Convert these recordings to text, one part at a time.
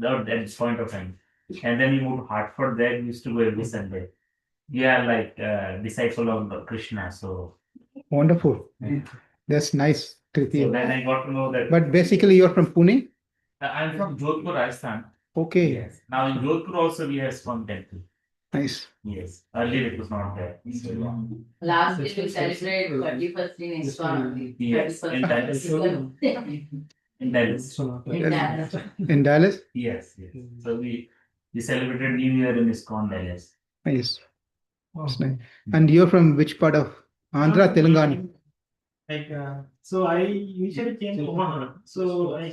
at this point of time. And then we moved to Hartford. There we used to go every Sunday. We are like disciple of Krishna. So Wonderful. yeah. That's nice to So hear. then I got to know that. But basically, you're from Pune? I'm from Jodhpur, Rajasthan. Okay. Yes. Now in Jodhpur also we have Swan Temple. Nice. Yes. Earlier it was not there. So, yeah. Last year we celebrated 31st in ISKCON. Yes. In Dallas. In Dallas. In Dallas. In Dallas? Yes. Yes. So we celebrated New Year in ISKCON Dallas. Nice. That's nice. And you're from which part of Andhra, Telangana? Like, so I initially came to Omaha. So I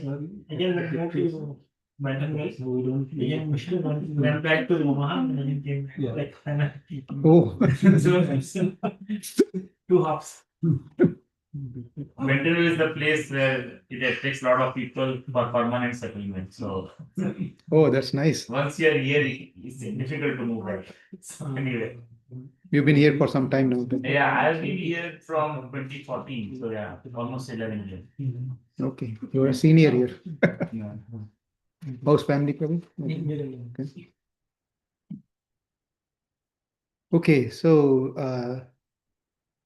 again went to Bangalore. Again, went back to Omaha and then came back. Like, Oh. so two hops. Bentonville is the place where it attracts a lot of people for permanent settlement. So Oh, that's nice. once you're here, it's difficult to move back. So anyway, You've been here for some time now. yeah, I've been here from 2014. So yeah, almost 11 years. Okay. You're a senior here. Yeah. How's family, Prabhu? Okay. Okay, so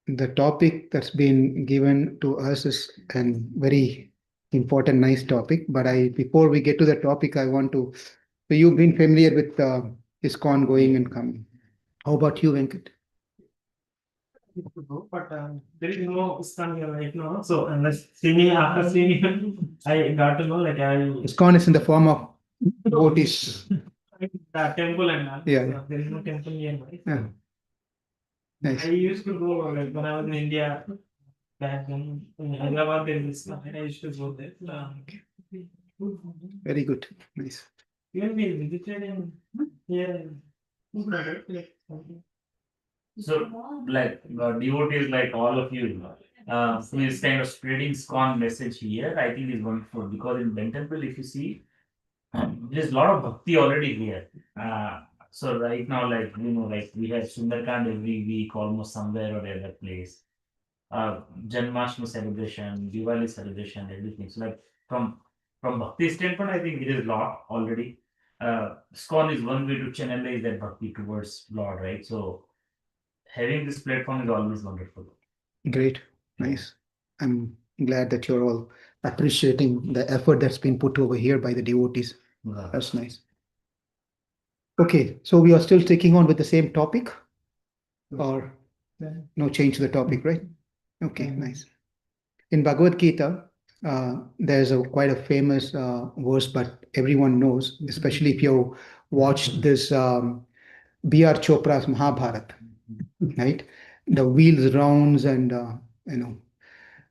the topic that's been given to us is a very important, nice topic. But before we get to the topic, I want to. So you've been familiar with ISKCON going and coming. How about you, Venkat? But there is no ISKCON here right now. So unless after seeing I got to know like ISKCON is in the form of devotees. the temple and all. Yeah, So yeah. there is no temple nearby. Yeah. Nice. I used to go like when I was in India back then in Hyderabad there is ISKCON and I used to go there. Very good. Nice. Even we visited in here. So, like devotees like all of you, who is kind of spreading ISKCON message here, I think is wonderful because in Bentonville, if you see, there's a lot of bhakti already here. So right now, like like we have Sundarkand every week, almost somewhere or other place. Janmashtami celebration, Diwali celebration, everything. So like from bhakti standpoint, I think it is lot already. ISKCON is one way to channelize that bhakti towards Lord, right? So having this platform is always wonderful. Great. Nice. I'm glad that you're all appreciating the effort that's been put over here by the devotees. Yeah. That's nice. Okay, so we are still sticking on with the same topic, or no change to the topic, right? Okay, nice. In Bhagavad Gita, there's quite a famous verse, but everyone knows, especially if you watched this B.R. Chopra's Mahabharata, right? The wheels rounds and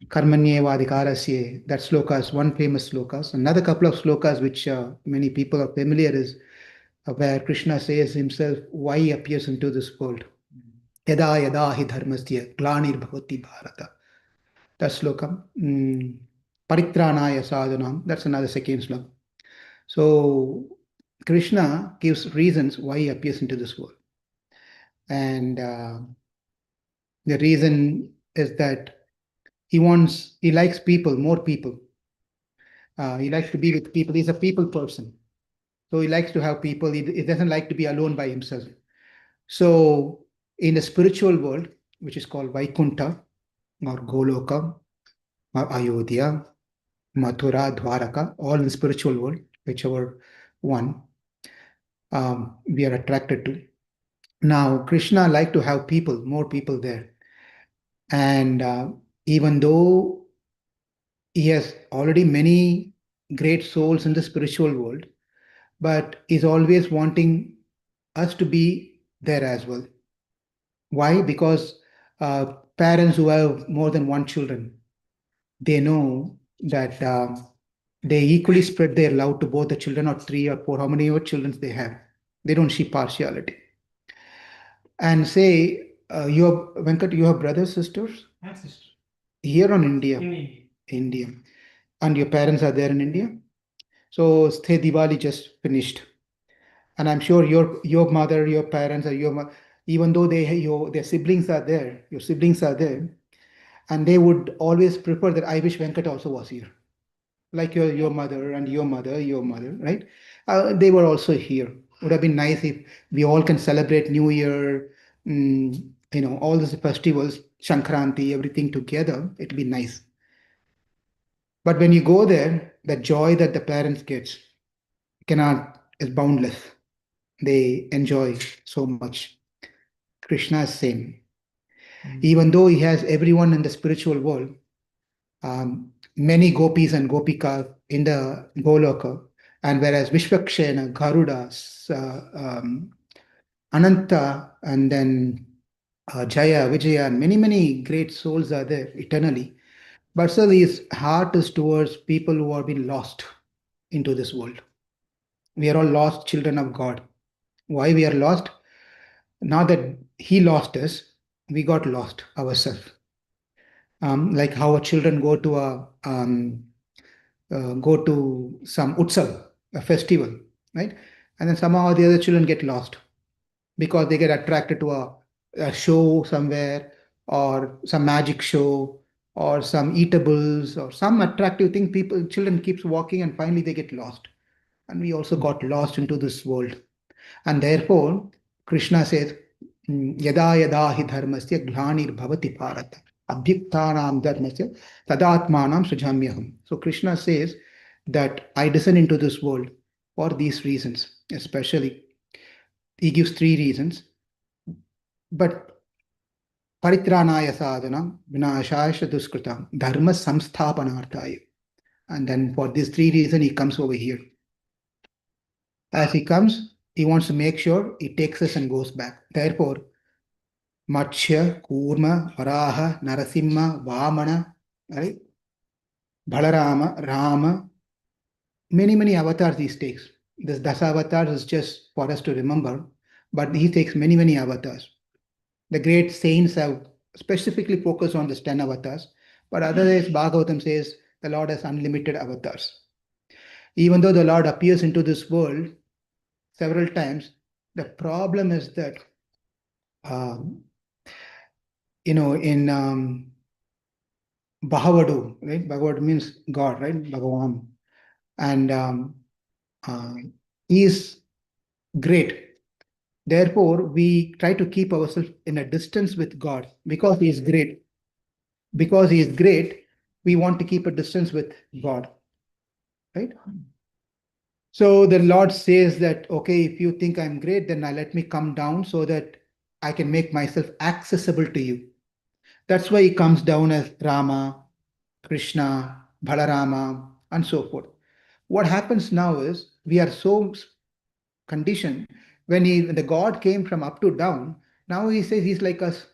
Karmanyeva Adhikarasya, that sloka is one famous slokas. Another couple of slokas which many people are familiar is where Krishna says himself why he appears into this world. Yada yada hi dharmasya glanir bhavati bharata. That sloka. Paritranaya sadhanam. That's another second sloka. So Krishna gives reasons why he appears into this world. And the reason is that he likes people, more people. He likes to be with people. He's a people person. So he likes to have people. He doesn't like to be alone by himself. So in the spiritual world, which is called Vaikunta or Goloka or Ayodhya, Mathura, Dwaraka, all in the spiritual world, whichever one we are attracted to. Now, Krishna liked to have people, more people there. And even though he has already many great souls in the spiritual world, but is always wanting us to be there as well. Why? Because parents who have more than one children, they know that they equally spread their love to both the children, or three or four, how many children they have. They don't see partiality. And say, Venkat, you have brothers, sisters? My sister. Here on India? In India. And your parents are there in India? So, say Diwali just finished. And I'm sure your mother, your parents, or even though their siblings are there, your siblings are there, and they would always prefer that I wish Venkat also was here, like your mother and your mother, right? They were also here. Would have been nice if we all can celebrate New Year, all these festivals, Shankranti, everything together. It'll be nice. But when you go there, the joy that the parents get cannot is boundless. They enjoy so much. Krishna is same. Even though he has everyone in the spiritual world, many gopis and gopikas in the Goloka, and whereas Vishwakshena, Garuda, Ananta, and then Jaya, Vijaya, and many, many great souls are there eternally. But still, his heart is towards people who have been lost into this world. We are all lost children of God. Why we are lost? Not that he lost us, we got lost ourselves. Like how children go to some utsav, a festival, right? And then somehow the other children get lost because they get attracted to a show somewhere, or some magic show, or some eatables, or some attractive thing. Children keeps walking, and finally they get lost. And we also got lost into this world. And therefore, Krishna says, Yada yada hi dharmasya glanir bhavati bharata. Abhyuktanam dharmasya tadatmanam sujamyaham. So Krishna says that I descend into this world for these reasons, especially. He gives three reasons. But paritranaya sadhanam vinashaya duskritam dharma samsthapanarthaya. And then for these three reasons, he comes over here. As he comes, he wants to make sure he takes us and goes back. Therefore, Matsya, Kurma, Varaha, Narasimha, Vamana, right? Balarama, Rama, many, many avatars he takes. This Dasa avatars is just for us to remember, but he takes many, many avatars. The great saints have specifically focused on this 10 avatars, but otherwise, Bhagavatam says the Lord has unlimited avatars. Even though the Lord appears into this world several times, the problem is that, in Bhavadu, right? Bhagavad means God, right? Bhagavan. And he is great. Therefore, we try to keep ourselves in a distance with God because he is great. Because he is great, we want to keep a distance with God, right? So the Lord says that, okay, if you think I'm great, then let me come down so that I can make myself accessible to you. That's why he comes down as Rama, Krishna, Balarama, and so forth. What happens now is we are so conditioned when the God came from up to down, now he says he's like us.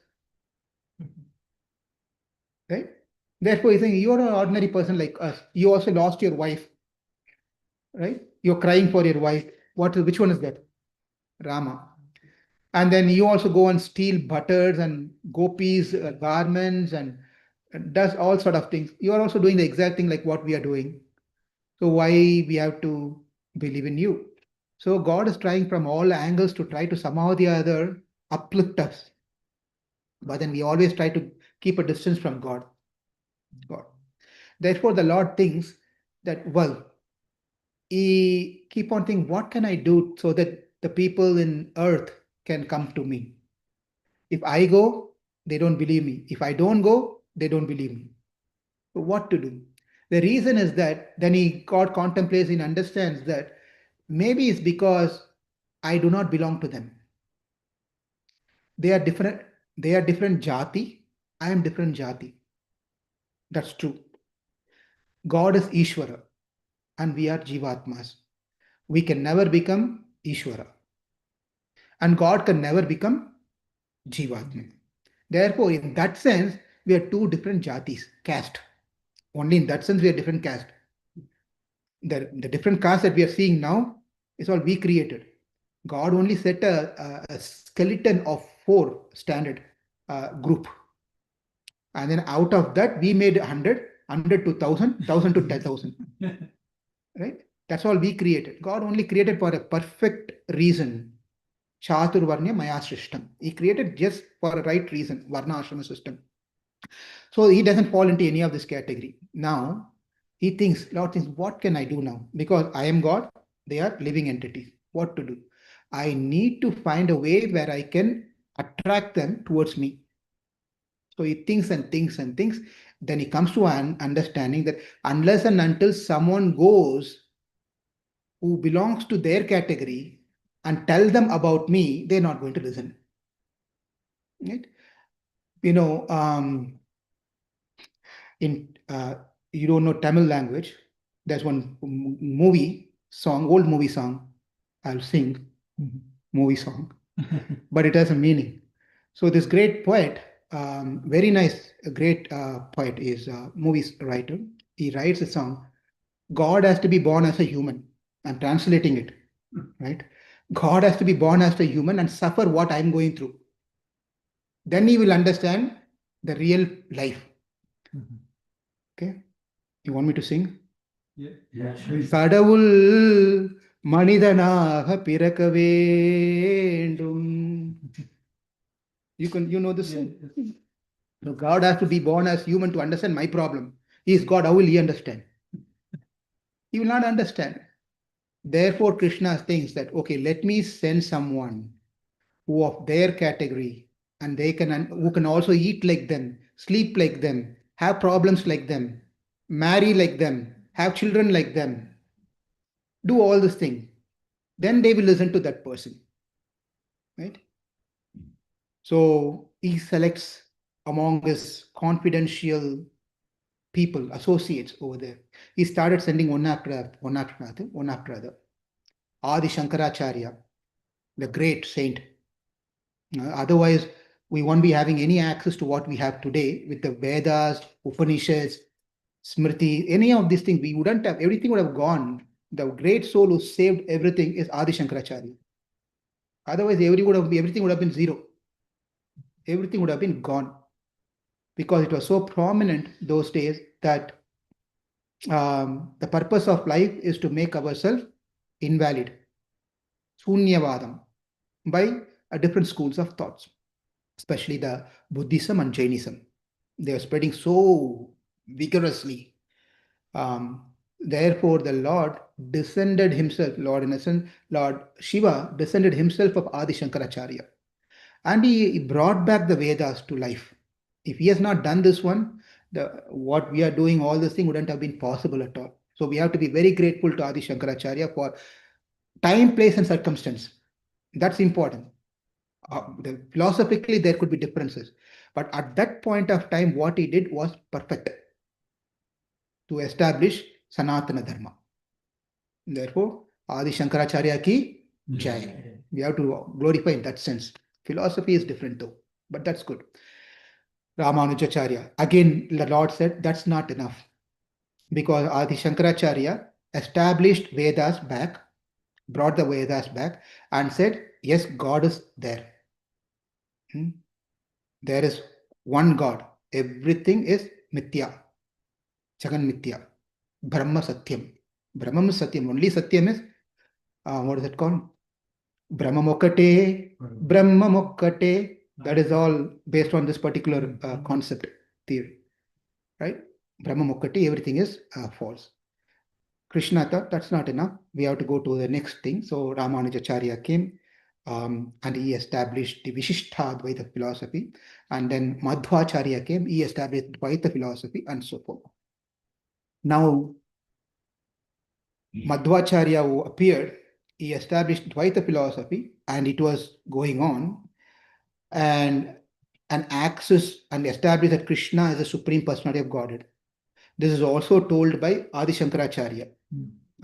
Right? Therefore, he's saying you're an ordinary person like us. You also lost your wife. Right? You're crying for your wife. Which one is that? Rama. And then you also go and steal butters and gopis, garments, and does all sort of things. You are also doing the exact thing like what we are doing. So why we have to believe in you? So God is trying from all angles to try to somehow or the other uplift us. But then we always try to keep a distance from God. Therefore, the Lord thinks that, well, he keep on thinking, what can I do so that the people in earth can come to me? If I go, they don't believe me. If I don't go, they don't believe me. So what to do? The reason is that then God contemplates and understands that maybe it's because I do not belong to them. They are different. They are different jati. I am different jati. That's true. God is Ishvara and we are Jivatmas. We can never become Ishvara. And God can never become Jivatma. Therefore, in that sense, we are two different jatis, caste. Only in that sense, we are different caste. The different caste that we are seeing now is all we created. God only set a skeleton of 4 standard group. And then out of that, we made 100 to 1,000, 1,000 to 10,000. Right? That's all we created. God only created for a perfect reason. Chaturvarnya Maya system. He created just for a right reason, Varna Ashrama system. So he doesn't fall into any of this category. Now, Lord thinks, what can I do now? Because I am God, They are living entities. What to do? I need to find a way where I can attract them towards me. So he thinks and thinks and thinks. Then he comes to an understanding that unless and until someone goes who belongs to their category and tell them about me, they're not going to listen. Right? You know, in you don't know Tamil language, there's one movie song, old movie song. I'll sing movie song, but it has a meaning. So this great poet, very nice, a great poet is a movie writer. He writes a song. God has to be born as a human. I'm translating it, right? God has to be born as a human and suffer what I'm going through. Then he will understand the real life. Okay, you want me to sing? கடவுள் மனிதனாக பிறக்க வேண்டும். You know this. So God has to be born as human to understand my problem. He is God. How will he understand? He will not understand. Therefore, Krishna thinks that okay, let me send someone who of their category and they can who can also eat like them, sleep like them, have problems like them, marry like them, have children like them, do all this thing. Then they will listen to that person, right? So he selects among his confidential people, associates over there. He started sending one after another. Adi Shankaracharya, the great saint. Otherwise, we won't be having any access to what we have today with the Vedas, Upanishads, Smriti, any of these things. We wouldn't have, everything would have gone. The great soul who saved everything is Adi Shankaracharya. Otherwise, everything would have been zero. Everything would have been gone because it was so prominent those days that the purpose of life is to make ourselves invalid. Sunyavadam by different schools of thoughts, especially the Buddhism and Jainism. They are spreading so vigorously. Therefore, the Lord descended himself, Lord in essence, Lord Shiva descended himself of Adi Shankaracharya. And he brought back the Vedas to life. If he has not done this one, what we are doing, all this thing wouldn't have been possible at all. So we have to be very grateful to Adi Shankaracharya for time, place, and circumstance. That's important. Philosophically, there could be differences. But at that point of time, what he did was perfect to establish Sanatana Dharma. Therefore, Adi Shankaracharya ki jai. We have to glorify in that sense. Philosophy is different though, but that's good. Ramanujacharya. Again, the Lord said that's not enough because Adi Shankaracharya established Vedas back, brought the Vedas back, and said, yes, God is there. There is one God. Everything is Mithya. Jagan Mithya. Brahma Satyam. Brahma is Satyam. Only Satyam is, what is it called? Brahma Mokkate. Brahma Mokkate. That is all based on this particular concept theory. Right? Brahma Mokkati, everything is false. Krishna thought that's not enough. We have to go to the next thing. So Ramanujacharya came and he established the Vishishtadvaita philosophy. And then Madhvacharya came, he established Dvaita philosophy and so forth. Now, Madhvacharya who appeared, he established Dvaita philosophy and it was going on. And an axis and established that Krishna is the supreme personality of Godhead. This is also told by Adi Shankaracharya.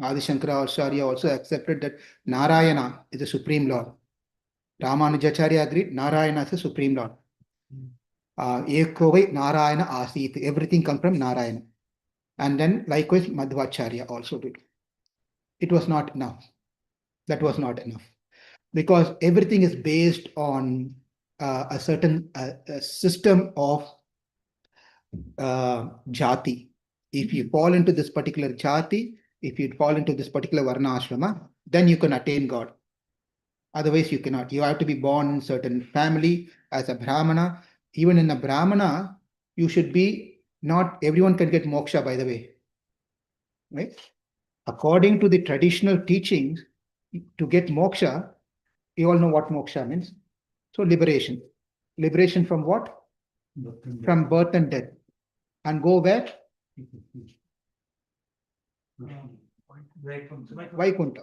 Adi Shankaracharya also accepted that Narayana is the supreme Lord. Ramanujacharya agreed Narayana is the supreme Lord. Ekovai Narayana Asit. Everything comes from Narayana. And then likewise Madhvacharya also did. It was not enough. That was not enough. Because everything is based on a certain system of jati. If you fall into this particular jati, if you fall into this particular varna ashrama, then you can attain God. Otherwise, you cannot. You have to be born in a certain family as a brahmana. Even in a brahmana, you should be not everyone can get moksha, by the way. Right? According to the traditional teachings, to get moksha, you all know what moksha means. So liberation. Liberation from what? From birth and death. And go where? Vaikunta.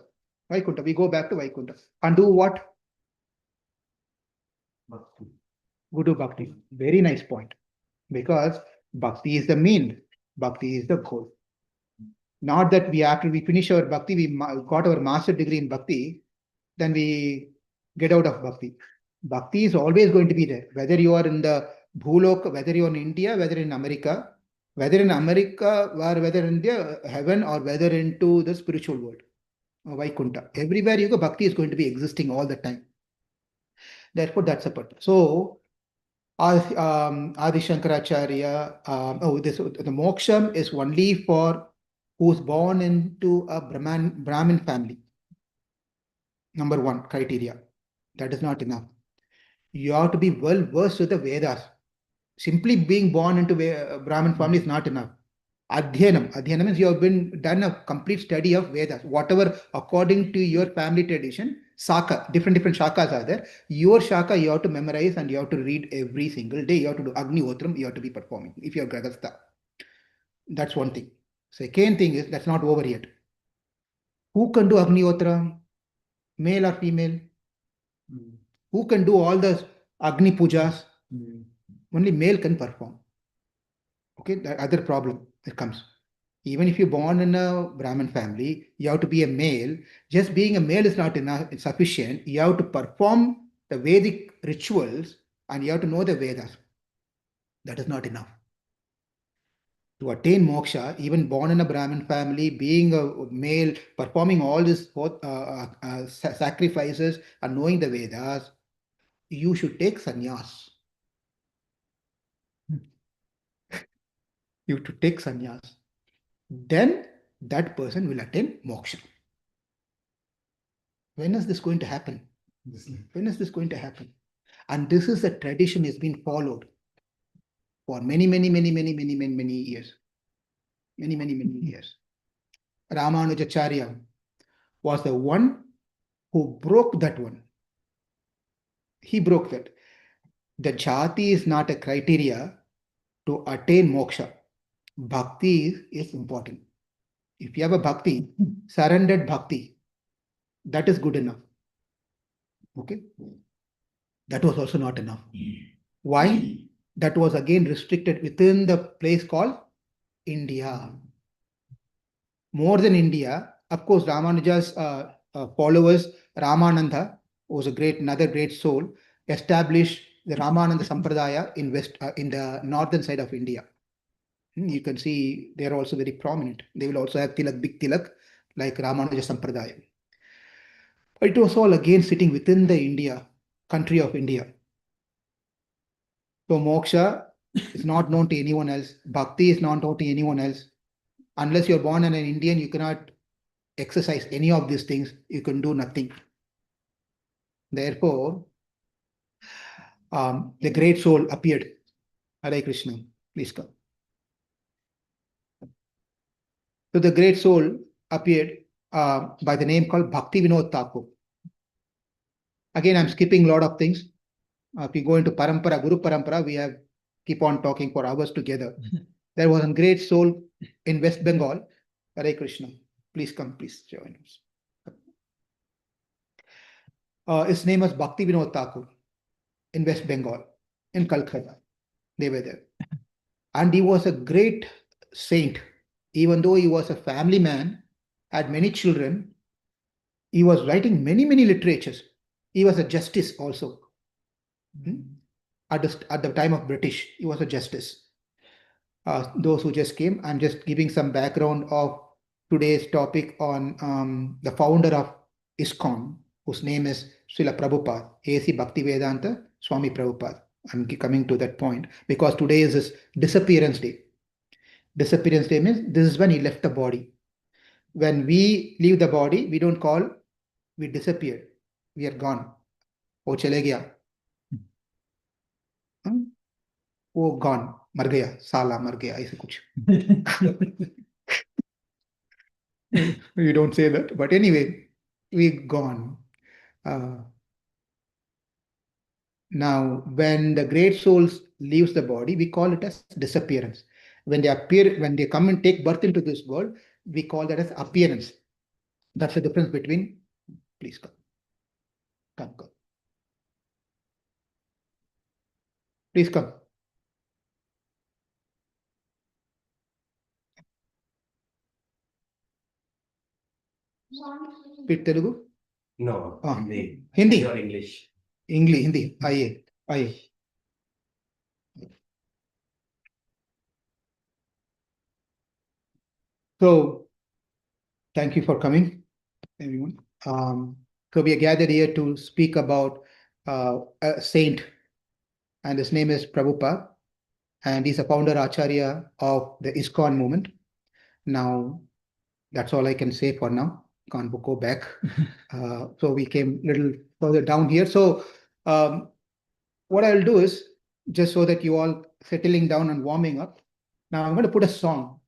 Vaikunta. We go back to Vaikunta. And do what? Go to bhakti. Very nice point. Because bhakti is the mean. Bhakti is the goal. Not that we, after we finish our bhakti, we got our master degree in bhakti, then we get out of bhakti. Bhakti is always going to be there. Whether you are in the Bhulok, whether you are in India, whether in America, or whether in the heaven, or whether into the spiritual world, Vaikunta. Everywhere you go, bhakti is going to be existing all the time. Therefore, that's a part. So, Adi Shankaracharya, the moksham is only for who's born into a Brahmin family. Number one criteria. That is not enough. You have to be well versed with the Vedas. Simply being born into a Brahmin family is not enough. Adhyanam. Adhyanam means you have been done a complete study of Vedas. Whatever according to your family tradition, Saka, different shakas are there. Your shaka you have to memorize and you have to read every single day. You have to do Agni Hotram, you have to be performing if you are Grahastha. That's one thing. Second thing is that's not over yet. Who can do Agni Hotram? Male or female? Who can do all the Agni Pujas? Only male can perform. Okay, that other problem that comes. Even if you're born in a Brahmin family, you have to be a male. Just being a male is not enough, it's sufficient. You have to perform the Vedic rituals and you have to know the Vedas. That is not enough. To attain moksha, even born in a Brahmin family, being a male, performing all these sacrifices and knowing the Vedas, you should take sannyas. You have to take sannyas. Then that person will attain moksha. When is this going to happen? When is this going to happen? And this is a tradition has been followed for many years. Many years. Ramanujacharya was the one who broke that one. He broke that. The jati is not a criteria to attain moksha. Bhakti is important. If you have a bhakti, surrendered bhakti, that is good enough. Okay? That was also not enough. Why? That was again restricted within the place called India. More than India, of course, Ramanuja's followers, Ramananda, was another great soul, established the Ramananda Sampradaya in the northern side of India. You can see they are also very prominent. They will also have tilak, big tilak, like Ramanuja Sampradaya. But it was all again sitting within the India, country of India. So moksha is not known to anyone else. Bhakti is not known to anyone else. Unless you're born an Indian, you cannot exercise any of these things. You can do nothing. Therefore, the great soul appeared. Hare Krishna, please come. So the great soul appeared by the name called Bhakti Vinod Thakur. Again, I'm skipping a lot of things. If we go into Parampara, Guru Parampara, we have keep on talking for hours together. There was a great soul in West Bengal. Hare Krishna. Please come, please join us. His name was Bhakti Vinod Thakur in West Bengal, in Calcutta. They were there. And he was a great saint. Even though he was a family man, had many children, he was writing many literatures. He was a justice also. At the time of British, he was a justice. Those who just came, I'm just giving some background of today's topic on the founder of ISKCON, whose name is Srila Prabhupada, A.C. Bhaktivedanta Swami Prabhupada. I'm coming to that point because today is his disappearance day. Disappearance day means this is when he left the body. When we leave the body, we don't call, we disappear. We are gone. Oh, chale gaya. Oh, gone. Mar gaya. Sala mar gaya. ऐसे कुछ. You don't say that, but anyway, we gone. Now, when the great souls leaves the body, we call it as disappearance. When they appear, when they come and take birth into this world, we call that as appearance. That's the difference between. Please come, come. Please come. Speak Telugu? No, Hindi. Or English. Hindi. Aye. So, thank you for coming, everyone. So we are gathered here to speak about a saint, and his name is Prabhupada, and he's a founder Acharya of the ISKCON movement. Now, that's all I can say for now. Can't go back. So we came a little further down here. So what I'll do is, just so that you all settling down and warming up, now I'm going to put a song.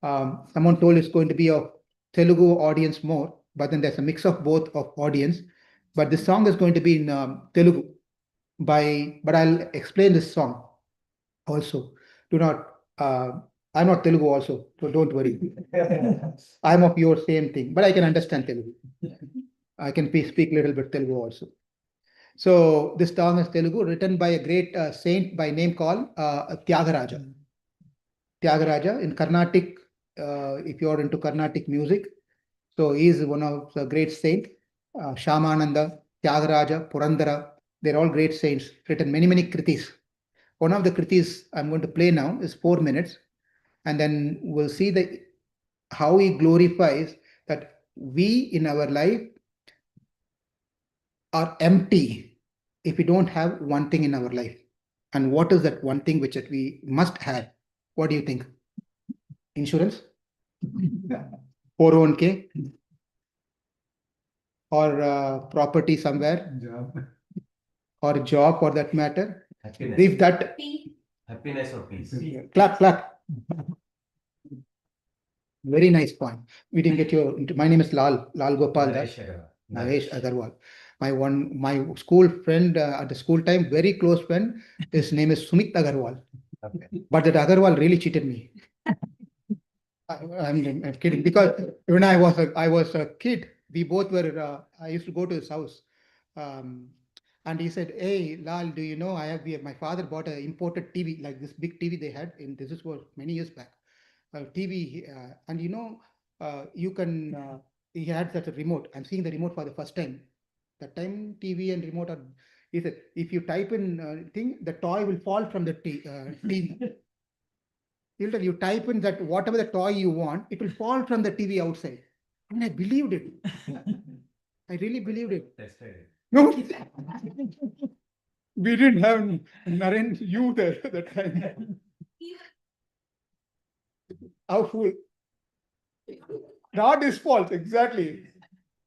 Someone told it's going to be of Telugu audience more, but then there's a mix of both of audience. But this song is going to be in Telugu but I'll explain this song also. Do not, I'm not Telugu also, so don't worry. I'm of your same thing, but I can understand Telugu. I can speak a little bit Telugu also. So this song is Telugu, written by a great saint by name called Tyagaraja. Tyagaraja in Carnatic, if you're into Carnatic music, so he is one of the great saints. Shamananda, Tyagaraja, Purandara, they're all great saints, written many kritis. One of the kritis I'm going to play now is 4 minutes, and then we'll see how he glorifies that we in our life are empty if we don't have one thing in our life. And what is that one thing which we must have? What do you think? Insurance? 401k? Or property somewhere? Or job for that matter? Happiness. If that... Happiness or peace. Clap. Very nice point. We didn't get your... My name is Lal Gopal. Naresh Agarwal. My school friend at the school time, very close friend, his name is Sumit Agarwal. Okay. But that Agarwal really cheated me. I'm kidding, because when I was a kid, we both were. I used to go to his house, and he said, "Hey, Lal, do you know my father bought an imported TV, like this big TV they had this was many years back, TV, and you can." He had that remote. I'm seeing the remote for the first time. That time TV and remote are. He said, if you type in thing, the toy will fall from the TV. He'll tell you type in that whatever the toy you want, it will fall from the TV outside. And I believed it. I really believed it. Tested it. No, we didn't have Naren, you there that time. How fool. Not his fault, exactly.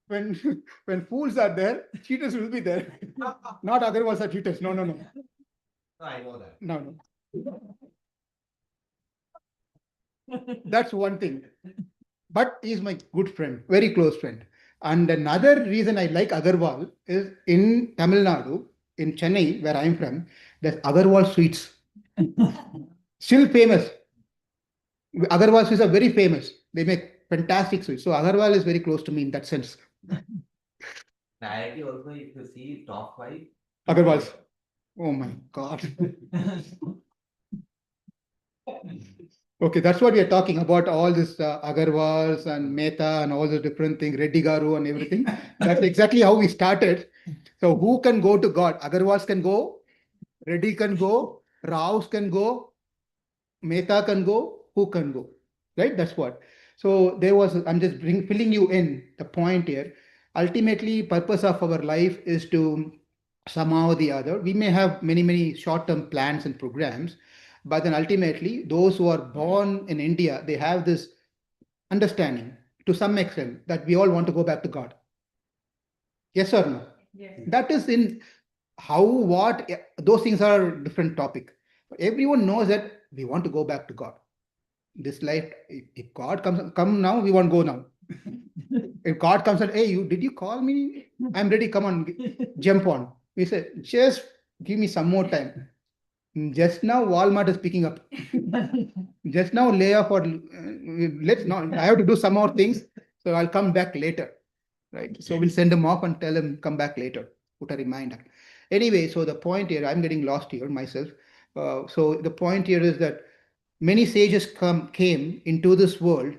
When fools are there, cheaters will be there. Not otherwise are cheaters. No. I know that. No. That's one thing. But he's my good friend, very close friend. And another reason I like Agarwal is in Tamil Nadu, in Chennai, where I'm from, there's Agarwal sweets. Still famous. Agarwal sweets are very famous. They make fantastic sweets. So Agarwal is very close to me in that sense. IIT also, if you see top 5. Agarwal's. Oh my God. Okay, that's what we are talking about, all this Agarwals and Mehta and all the different things, Reddy Garu and everything. That's exactly how we started. So who can go to God? Agarwals can go, Reddy can go, Raos can go, Mehta can go, who can go? Right? That's what. So I'm just filling you in the point here. Ultimately, purpose of our life is to somehow or the other. We may have many short-term plans and programs, but then ultimately, those who are born in India, they have this understanding to some extent that we all want to go back to God. Yes or no? Yes. That is in what, those things are a different topic. Everyone knows that we want to go back to God. This life, if God come now, we want to go now. If God comes and, hey, did you call me? I'm ready. Come on, jump on. We say, just give me some more time. Just now, Walmart is picking up. Just now, layoff or let's not. I have to do some more things, so I'll come back later. Right. So we'll send him off and tell him come back later. Put a reminder. Anyway, so the point here, I'm getting lost here myself. So the point here is that many sages came into this world.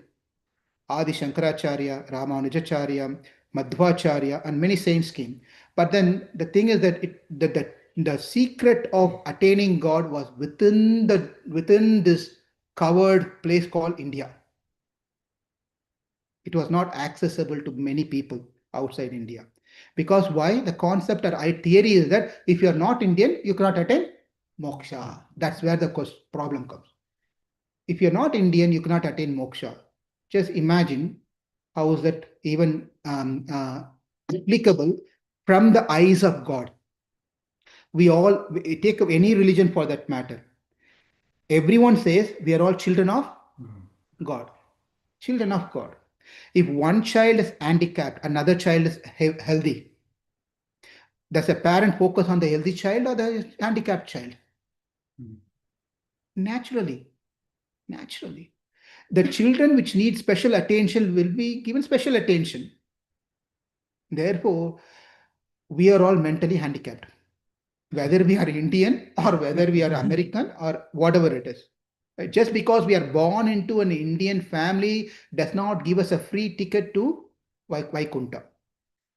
Adi Shankaracharya, Ramanujacharya, Madhvacharya, and many saints came. But then the thing is that the secret of attaining God was within this covered place called India. It was not accessible to many people outside India. Because why? The concept or theory is that if you are not Indian, you cannot attain moksha. That's where the problem comes. If you're not Indian, you cannot attain moksha. Just imagine how is that even applicable from the eyes of God. We take any religion for that matter. Everyone says we are all children of God. Children of God. If one child is handicapped, another child is healthy, does a parent focus on the healthy child or the handicapped child? Naturally. Naturally. The children which need special attention will be given special attention. Therefore, we are all mentally handicapped, whether we are Indian or whether we are American or whatever it is. Right? Just because we are born into an Indian family does not give us a free ticket to Vaikunta.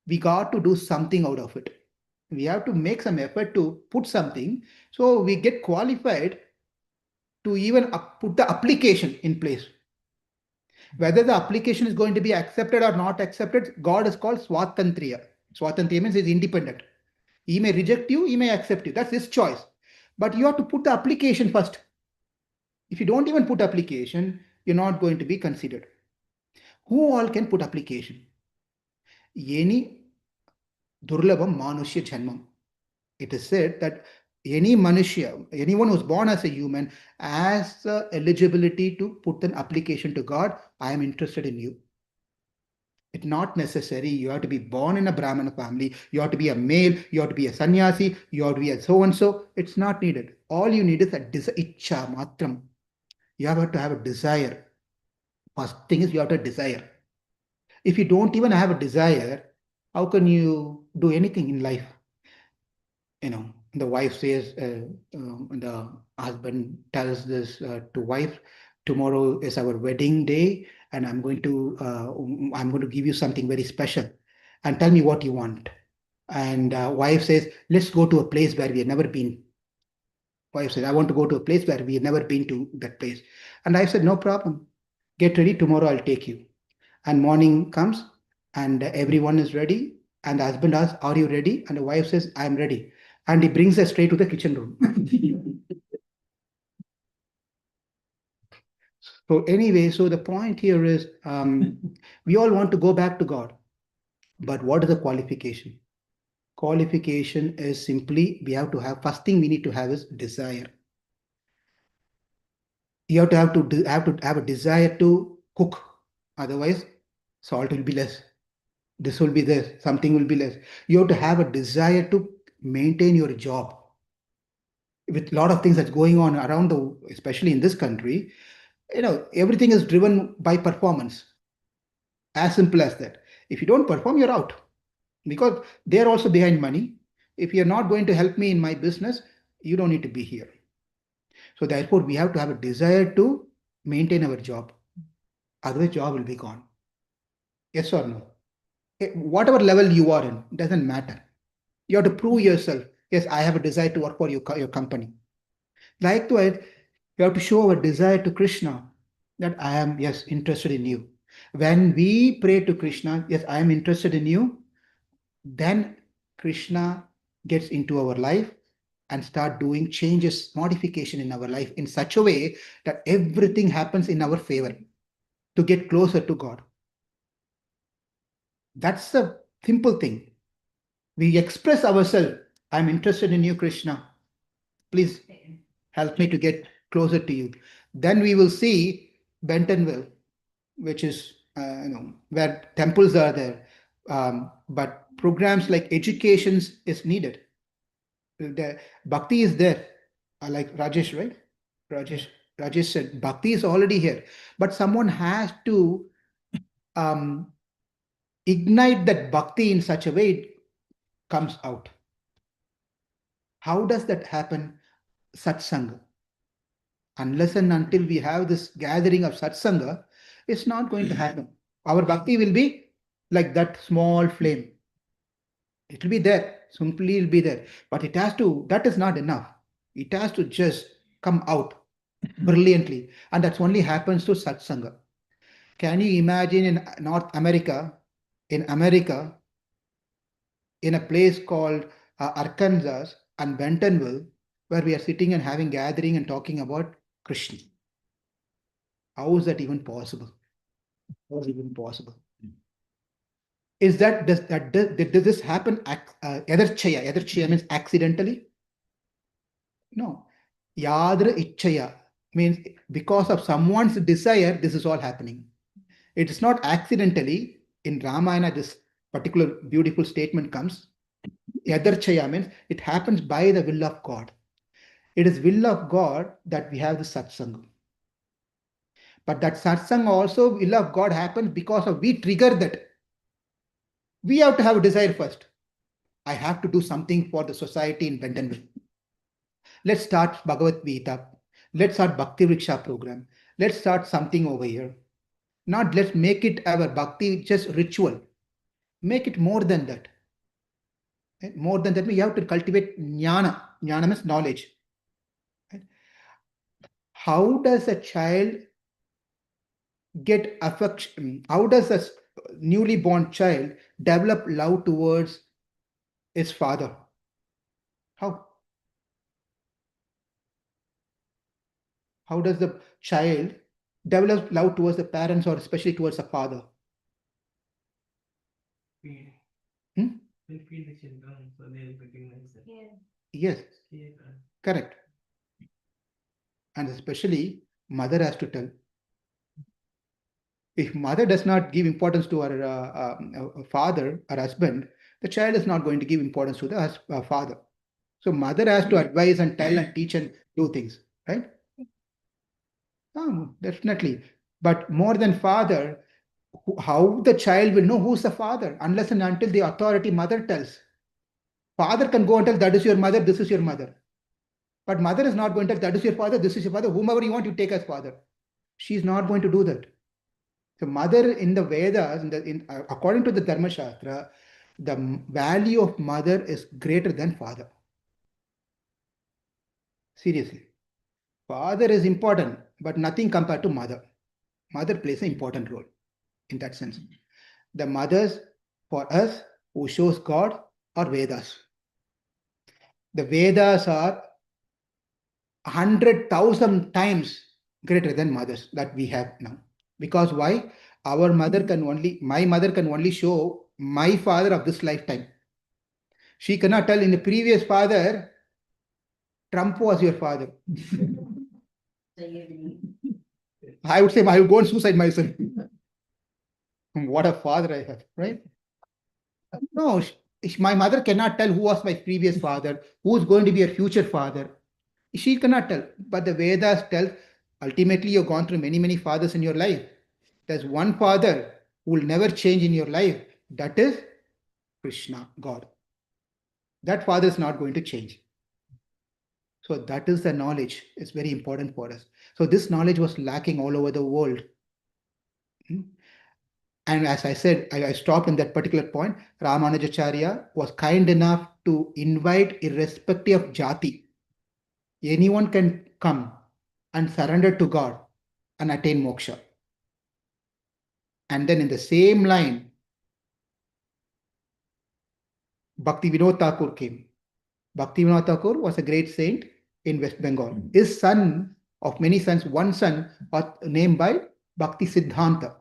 We got to do something out of it. We have to make some effort to put something so we get qualified to even put the application in place. Whether the application is going to be accepted or not accepted, God is called Swatantriya. Swatantriya means he's independent. He may reject you, he may accept you. That's his choice. But you have to put the application first. If you don't even put application, you're not going to be considered. Who all can put application? Any durlabam manushya janmam. It is said that any manushya, anyone who's born as a human, has the eligibility to put an application to God. I am interested in you. It's not necessary. You have to be born in a Brahmana family. You have to be a male. You have to be a sannyasi. You have to be a so and so. It's not needed. All you need is a ichcha matram. You have to have a desire. First thing is you have to desire. If you don't even have a desire, how can you do anything in life? The wife says, the husband tells this to wife, tomorrow is our wedding day, and I'm going to give you something very special, and tell me what you want. And wife says, let's go to a place where we have never been. Wife says, I want to go to a place where we have never been to that place. And I said, no problem. Get ready. Tomorrow I'll take you. And morning comes and everyone is ready. And the husband asks, are you ready? And the wife says, I'm ready. And he brings her straight to the kitchen room. So anyway, so the point here is we all want to go back to God. But what is the qualification? Qualification is simply we have to have, first thing we need to have is desire. You have to have a desire to cook. Otherwise, salt will be less. This will be this, something will be less. You have to have a desire to maintain your job. With a lot of things that's going on around especially in this country, everything is driven by performance. As simple as that. If you don't perform, you're out. Because they're also behind money. If you're not going to help me in my business, you don't need to be here. So therefore, we have to have a desire to maintain our job. Otherwise, job will be gone. Yes or no? Whatever level you are in, doesn't matter. You have to prove yourself. Yes, I have a desire to work for your company. Likewise, you have to show our desire to Krishna that I am, yes, interested in you. When we pray to Krishna, yes, I am interested in you, then Krishna gets into our life and start doing changes, modification in our life in such a way that everything happens in our favor to get closer to God. That's the simple thing. We express ourselves. I'm interested in you, Krishna. Please help me to get closer to you. Then we will see Bentonville, which is where temples are there. But programs like educations is needed. The bhakti is there, like Rajesh, right? Rajesh, Rajesh said bhakti is already here, but someone has to um, ignite that bhakti in such a way it comes out. How does that happen? Satsanga. Unless and until we have this gathering of satsanga, it's not going to happen. Our bhakti will be like that small flame. It will be there, simply it will be there. But it has to, that is not enough. It has to just come out brilliantly. And that only happens to satsanga. Can you imagine in North America, in America, in a place called Arkansas and Bentonville, where we are sitting and having gathering and talking about Krishna? How is that even possible? How is it even possible? Is that does this happen yadharchaya? Yadharchaya means accidentally? No. Yadra ichchaya means because of someone's desire, this is all happening. It is not accidentally. In Ramayana, this particular beautiful statement comes. Yadharchaya means it happens by the will of God. It is will of God that we have the satsang. But that satsang also, will of God happens because of we trigger that. We have to have a desire first. I have to do something for the society in Bentonville. Let's start Bhagavad Gita. Let's start Bhakti Riksha program. Let's start something over here. Not let's make it our bhakti just ritual. Make it more than that. More than that, we have to cultivate jnana. Jnana means knowledge. How does a child get affection? How does a newly born child develop love towards his father? How? How does the child develop love towards the parents or especially towards the father? Feed. Hmm? They feed the children, so they'll recognize it. Yes, Yeah. correct. And especially mother has to tell. If mother does not give importance to her father or husband, the child is not going to give importance to the father. So mother has to advise and tell and teach and do things, right? Definitely. But more than father, how the child will know who's the father unless and until the authority mother tells. Father can go and tell that is your mother, this is your mother. But mother is not going to tell that is your father, this is your father, whomever you want, you take as father. She is not going to do that. So mother in the Vedas, according to the Dharma Shastra, the value of mother is greater than father. Seriously. Father is important, but nothing compared to mother. Mother plays an important role in that sense. The mothers for us who shows God are Vedas. The Vedas are 100,000 times greater than mothers that we have now. Because why? My mother can only show my father of this lifetime. She cannot tell in the previous father, Trump was your father. I would say I would go and suicide myself. What a father I have, right? No, my mother cannot tell who was my previous father, who is going to be a future father. She cannot tell. But the Vedas tell ultimately you've gone through many, many fathers in your life. There's one father who will never change in your life. That is Krishna, God. That father is not going to change. So that is the knowledge. It's very important for us. So this knowledge was lacking all over the world. And as I said, I stopped in that particular point. Ramanujacharya was kind enough to invite irrespective of jati. Anyone can come and surrender to God and attain moksha. And then in the same line, Bhakti Vinod Thakur came. Bhakti Vinod Thakur was a great saint in West Bengal. His son, of many sons, one son was named by Bhakti Siddhanta.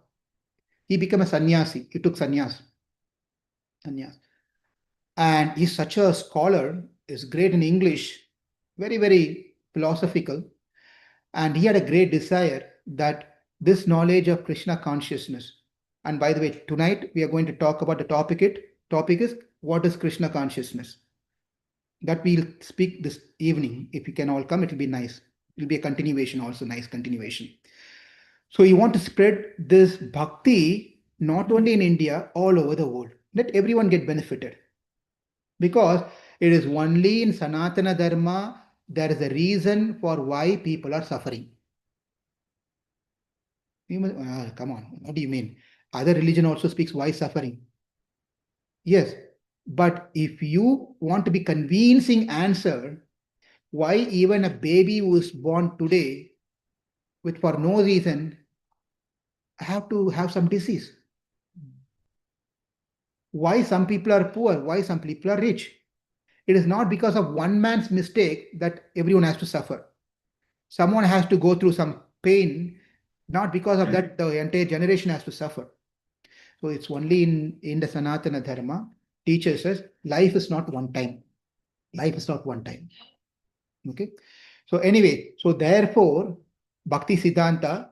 He became a sannyasi. He took sannyas. And he's such a scholar, is great in English, very, very philosophical. And he had a great desire that this knowledge of Krishna consciousness And by the way, tonight we are going to talk about the topic is what is Krishna consciousness? That we'll speak this evening. If you can all come, it'll be nice. It'll be a continuation, also nice continuation. So you want to spread this bhakti not only in India, all over the world. Let everyone get benefited. Because it is only in Sanatana Dharma there is a reason for why people are suffering. Come on, what do you mean? Other religion also speaks why suffering. Yes, but if you want to be convincing answer, why even a baby who is born today with for no reason have to have some disease? Why some people are poor? Why some people are rich? It is not because of one man's mistake that everyone has to suffer. Someone has to go through some pain, not because of that the entire generation has to suffer. So it's only in the Sanatana Dharma teaches us life is not one time. Life is not one time. Okay. So anyway, so therefore, Bhakti Siddhanta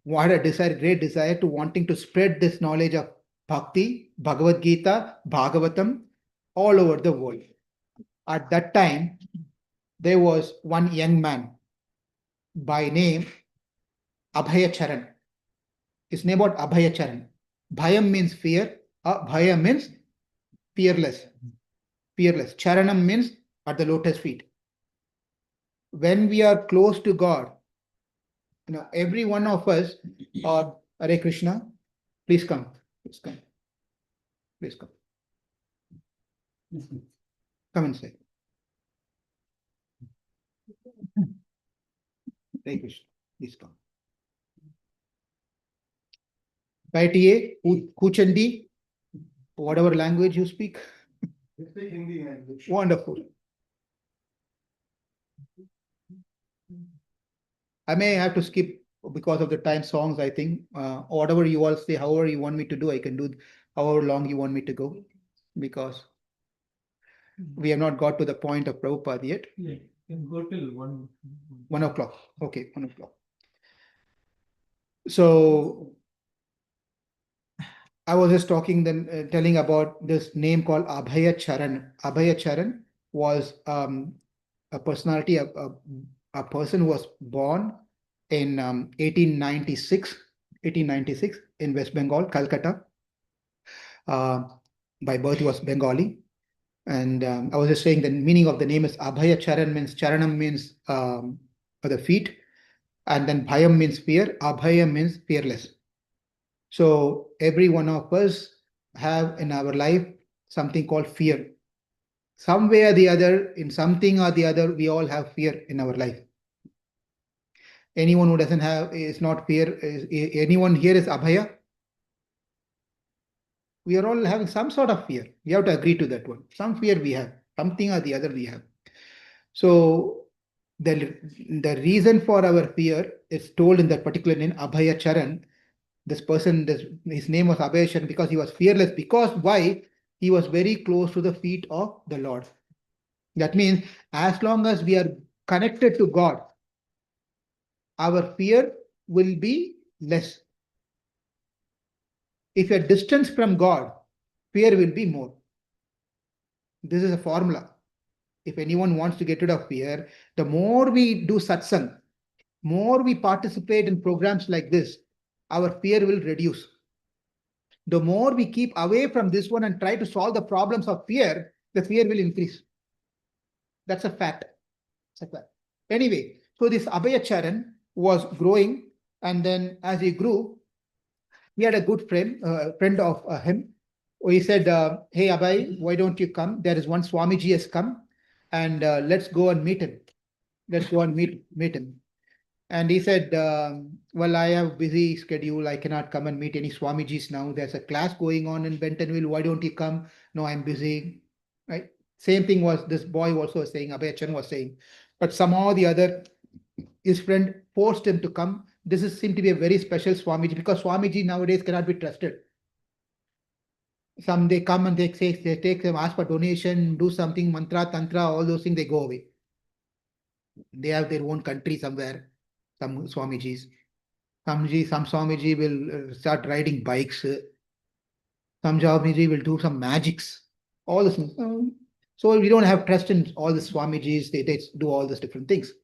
had a desire, great desire to wanting to spread this knowledge of Bhakti, Bhagavad Gita, Bhagavatam all over the world. At that time, there was one young man by name Abhaya Charan. His name was Abhaya Charan. Bhayam means fear. Abhaya means fearless. Fearless. Charanam means at the lotus feet. When we are close to God, every one of us, or Hare Krishna, please come. Please come. Please come. Come inside. Hare Krishna, please come. बैठिए, Kuchandi, whatever language you speak. Hindi language. Wonderful. I may have to skip because of the time songs, I think. Whatever you all say, however you want me to do, I can do however long you want me to go. Because we have not got to the point of Prabhupada yet. Yeah, you can go till 1 o'clock. Okay, 1 o'clock. So I was just talking then, telling about this name called Abhaya Charan. Abhaya Charan was a personality, a person who was born in 1896 in West Bengal, Calcutta. By birth, he was Bengali. And I was just saying the meaning of the name is Abhaya Charan means Charanam means the feet, and then Bhayam means fear, Abhaya means fearless. So every one of us have in our life something called fear. Some way or the other, in something or the other, we all have fear in our life. Anyone who doesn't have is not fear. Anyone here is Abhaya? We are all having some sort of fear. We have to agree to that one. Some fear we have, something or the other we have. So the reason for our fear is told in that particular name, Abhaya Charan. This person, his name was Abhaya Charan because he was fearless. Because why? He was very close to the feet of the Lord. That means as long as we are connected to God, our fear will be less. If you are distant from God, fear will be more. This is a formula. If anyone wants to get rid of fear, the more we do satsang, more we participate in programs like this, our fear will reduce. The more we keep away from this one and try to solve the problems of fear, the fear will increase. That's a fact. Anyway, so this Abhaya Charan was growing, and then as he grew, he had a good friend of him. He said, hey Abhay, why don't you come? There is one Swamiji has come, and let's go and meet him. Let's go and meet him. And he said, well, I have busy schedule. I cannot come and meet any Swamijis now. There's a class going on in Bentonville. Why don't you come? No, I'm busy. Right? Same thing was this boy also saying, Abhay Chan was saying. But somehow or the other, his friend forced him to come. This is seemed to be a very special Swamiji because Swamiji nowadays cannot be trusted. Some they come and they say they take them, ask for donation, do something, mantra, tantra, all those things, they go away. They have their own country somewhere, some Swamijis. Some Swamiji will start riding bikes. Some Swamiji will do some magics. All this. So we don't have trust in all the Swamijis. They do all these different things. So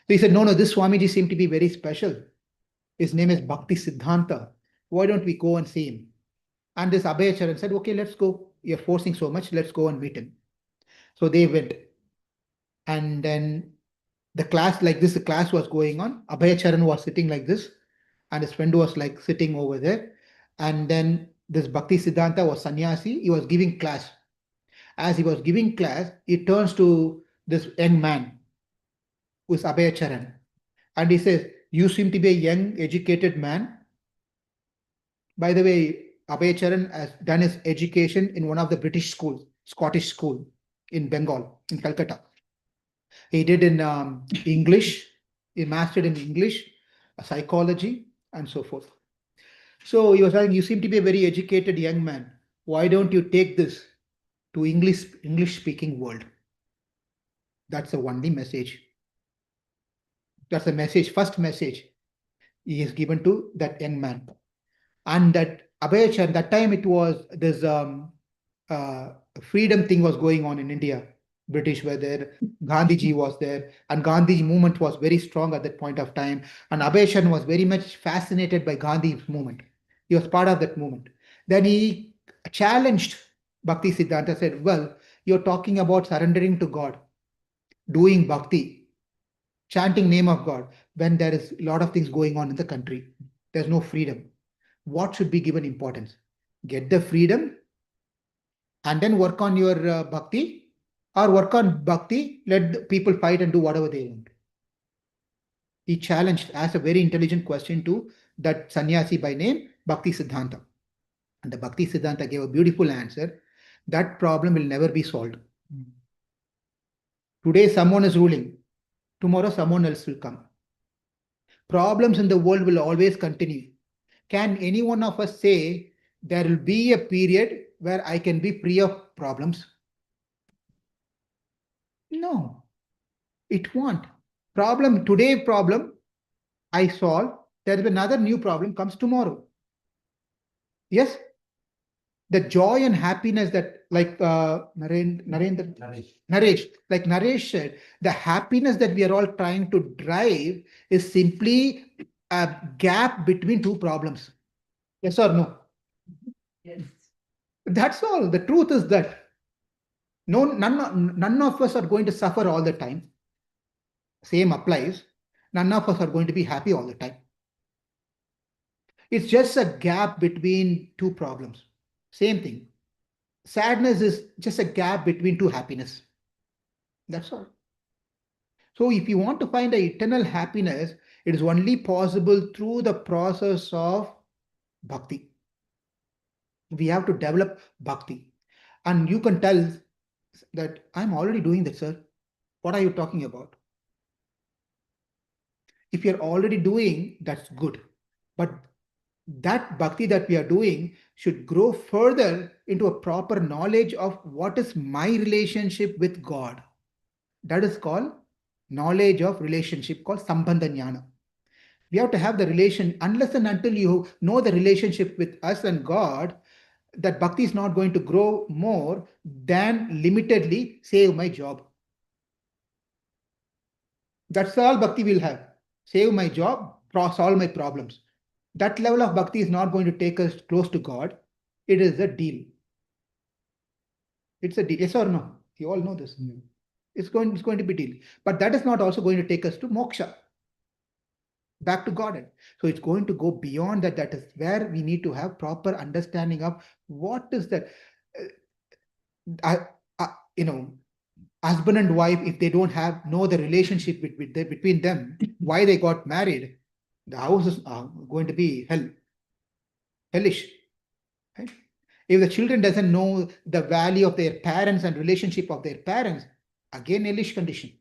he said, no, this Swamiji seemed to be very special. His name is Bhakti Siddhanta. Why don't we go and see him? And this Abhayacharan said, okay, let's go. You're forcing so much. Let's go and meet him. So they went. And then the class was going on. Abhayacharan was sitting like this, and his friend was like sitting over there. And then this Bhakti Siddhanta was sannyasi. He was giving class. As he was giving class, he turns to this young man, who's Abhayacharan, and he says, you seem to be a young, educated man. By the way, Abhayacharan has done his education in one of the British schools, Scottish school in Bengal, in Calcutta. He did in English, he mastered in English, psychology, and so forth. So he was saying, you seem to be a very educated young man. Why don't you take this to English speaking world? That's the only message. That's the message, first message he is given to that young man. And that Abhayachan, that time it was this freedom thing was going on in India. British were there, Gandhiji was there, and Gandhi movement was very strong at that point of time. And Abhayachan was very much fascinated by Gandhi's movement. He was part of that movement. Then he challenged Bhakti Siddhanta, said, well, you're talking about surrendering to God, doing bhakti, chanting name of God, when there is a lot of things going on in the country. There's no freedom. What should be given importance? Get the freedom and then work on your bhakti, or work on bhakti, let the people fight and do whatever they want. He challenged, asked a very intelligent question to that sannyasi by name Bhakti Siddhanta. And the Bhakti Siddhanta gave a beautiful answer. That problem will never be solved. Today someone is ruling, tomorrow someone else will come. Problems in the world will always continue. Can any one of us say there will be a period where I can be free of problems? No, it won't. Today problem I solve, there is another new problem comes tomorrow. Yes? The joy and happiness that, like Naresh said, the happiness that we are all trying to drive is simply a gap between two problems. Yes or no? Yes. That's all. The truth is that none of us are going to suffer all the time. Same applies. None of us are going to be happy all the time. It's just a gap between two problems. Same thing. Sadness is just a gap between two happiness. That's all. So if you want to find an eternal happiness, it is only possible through the process of bhakti. We have to develop bhakti. And you can tell that I'm already doing that, sir. What are you talking about? If you're already doing, that's good. But that bhakti that we are doing should grow further into a proper knowledge of what is my relationship with God. That is called knowledge of relationship, called sambandha jnana. We have to have the relation, unless and until you know the relationship with us and God, that bhakti is not going to grow more than limitedly save my job. That's all bhakti will have. Save my job, solve my problems. That level of bhakti is not going to take us close to God. It is a deal. It's a deal. Yes or no? You all know this. It's going to be deal. But that is not also going to take us to moksha, back to God. So it's going to go beyond that. That is where we need to have proper understanding of what is that. Husband and wife, if they don't know the relationship between them, why they got married, the house is going to be hellish. Right? If the children doesn't know the value of their parents and relationship of their parents, again hellish condition.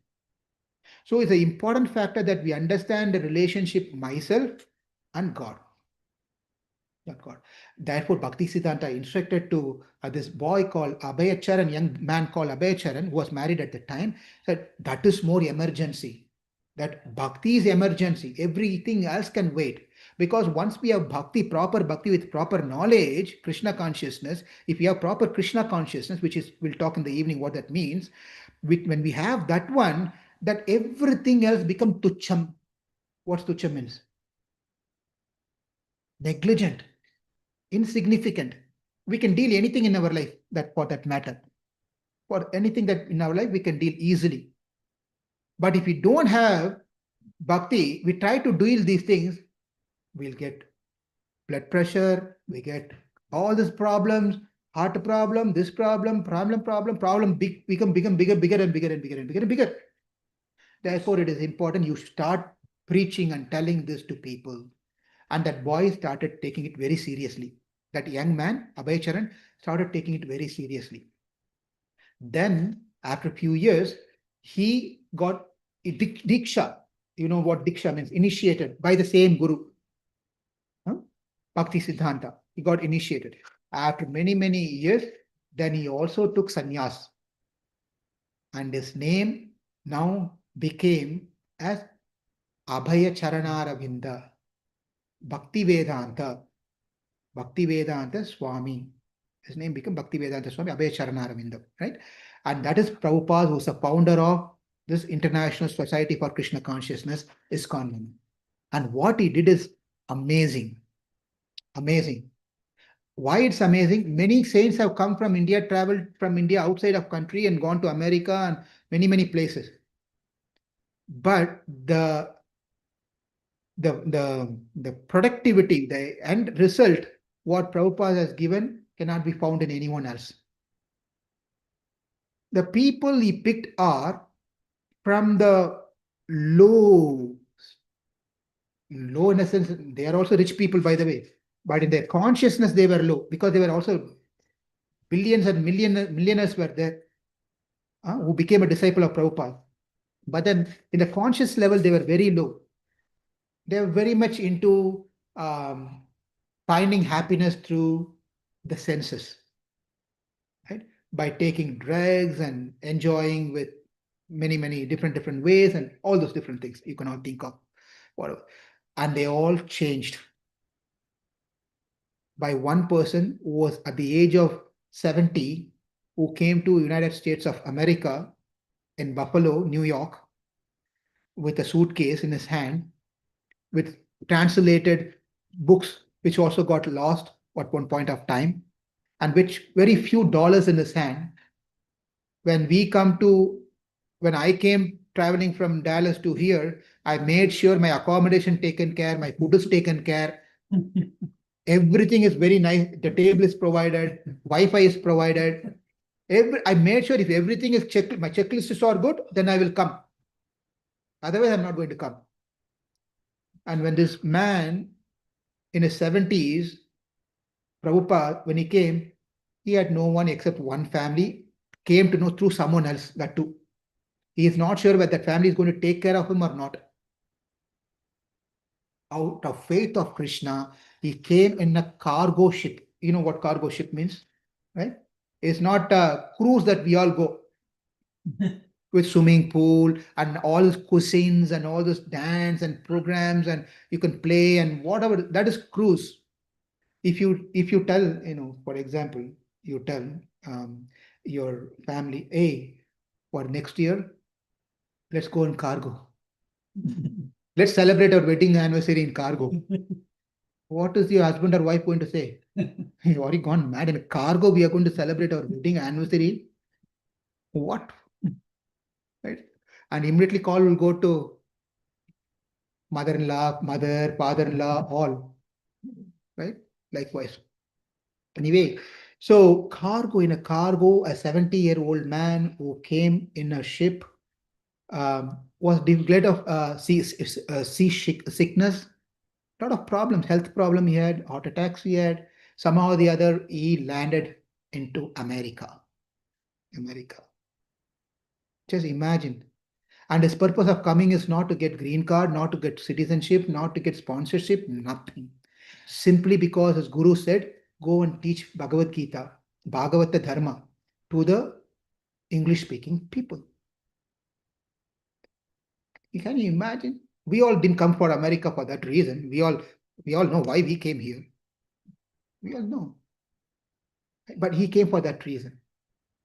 So it's an important factor that we understand the relationship myself and God. Not God. Therefore, Bhakti Siddhanta instructed to this boy called Abhayacharan, young man called Abhayacharan, who was married at the time, said that is more emergency. That bhakti is emergency. Everything else can wait. Because once we have bhakti, proper bhakti with proper knowledge, Krishna consciousness, if we have proper Krishna consciousness, which is, we'll talk in the evening what that means, when we have that one, that everything else become tucham. What's tucham means? Negligent, insignificant. We can deal anything in our life, that for that matter. For anything that in our life we can deal easily. But if we don't have bhakti, we try to deal these things, we'll get blood pressure, we get all these problems, heart problem, this problem, become bigger, bigger and bigger and bigger and bigger and bigger. Therefore, it is important you start preaching and telling this to people. And that boy started taking it very seriously. That young man, Abhay Charan, started taking it very seriously. Then, after a few years, he got a diksha. You know what diksha means? Initiated by the same guru, Bhakti Siddhanta. He got initiated. After many, many years, then he also took sannyas. And his name now became as Abhaya Charanaravinda, Bhakti Vedanta Swami. His name became Bhakti Vedanta Swami, Abhaya Charanaravinda, right? And that is Prabhupada, who's the founder of this International Society for Krishna Consciousness, ISKCON. And what he did is amazing. Amazing. Why it's amazing? Many saints have come from India, traveled from India outside of country and gone to America and many, many places. But the productivity, the end result, what Prabhupada has given cannot be found in anyone else. The people he picked are from the low in a sense, they are also rich people, by the way, but in their consciousness they were low because they were also billions and millionaires were there who became a disciple of Prabhupada. But then in the conscious level, they were very low. They were very much into finding happiness through the senses, right? By taking drugs and enjoying with many, many different ways and all those different things you cannot think of, whatever. And they all changed by one person who was at the age of 70, who came to United States of America in Buffalo, New York, with a suitcase in his hand, with translated books, which also got lost at one point of time, and which very few dollars in his hand. When I came traveling from Dallas to here, I made sure my accommodation taken care, my food is taken care. Everything is very nice. The table is provided, Wi-Fi is provided. I made sure if everything is checked, my checklists are good, then I will come. Otherwise, I'm not going to come. And when this man in his 70s, Prabhupada, when he came, he had no one except one family, came to know through someone else, that too. He is not sure whether that family is going to take care of him or not. Out of faith of Krishna, he came in a cargo ship. You know what cargo ship means, right? It's not a cruise that we all go with swimming pool and all cuisines and all this dance and programs and you can play and whatever. That is cruise. If you tell, for example, you tell your family, hey, for next year, let's go in cargo. Let's celebrate our wedding anniversary in cargo. What is your husband or wife going to say? You already gone mad. In cargo, we are going to celebrate our wedding anniversary. What? Right? And immediately call will go to mother-in-law, mother, father-in-law, all. Right? Likewise. Anyway, so in a cargo, a 70-year-old man who came in a ship was declared of sea sickness, a lot of problems, health problem he had, heart attacks he had. Somehow or the other, he landed into America. Just imagine. And his purpose of coming is not to get green card, not to get citizenship, not to get sponsorship, nothing. Simply because his guru said, go and teach Bhagavad Gita, Bhagavata Dharma to the English-speaking people. Can you imagine? We all didn't come for America for that reason. We all We all know why we came here. We all know. But he came for that reason.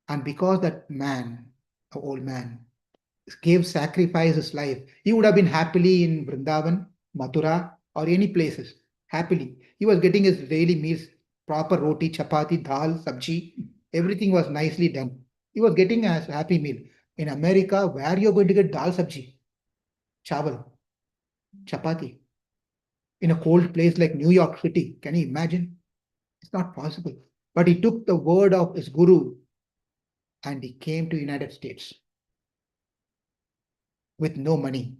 And because that man, an old man, gave sacrifice his life, he would have been happily in Vrindavan, Mathura, or any places. Happily. He was getting his daily meals, proper roti, chapati, dal, sabji. Everything was nicely done. He was getting a happy meal. In America, where you're going to get dal sabji, chawal, chapati, in a cold place like New York City. Can you imagine? It's not possible. But he took the word of his guru and he came to United States with no money.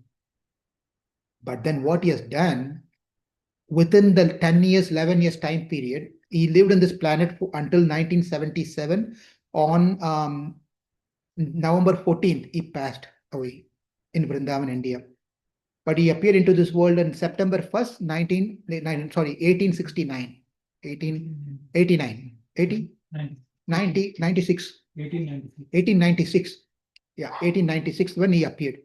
But then what he has done, within the 10 years, 11 years time period, he lived on this planet until 1977. On November 14th, he passed away in Vrindavan, India. But he appeared into this world on September 1st, 1869, 1889, 80, 90, 96, 1896. Yeah, 1896 when he appeared.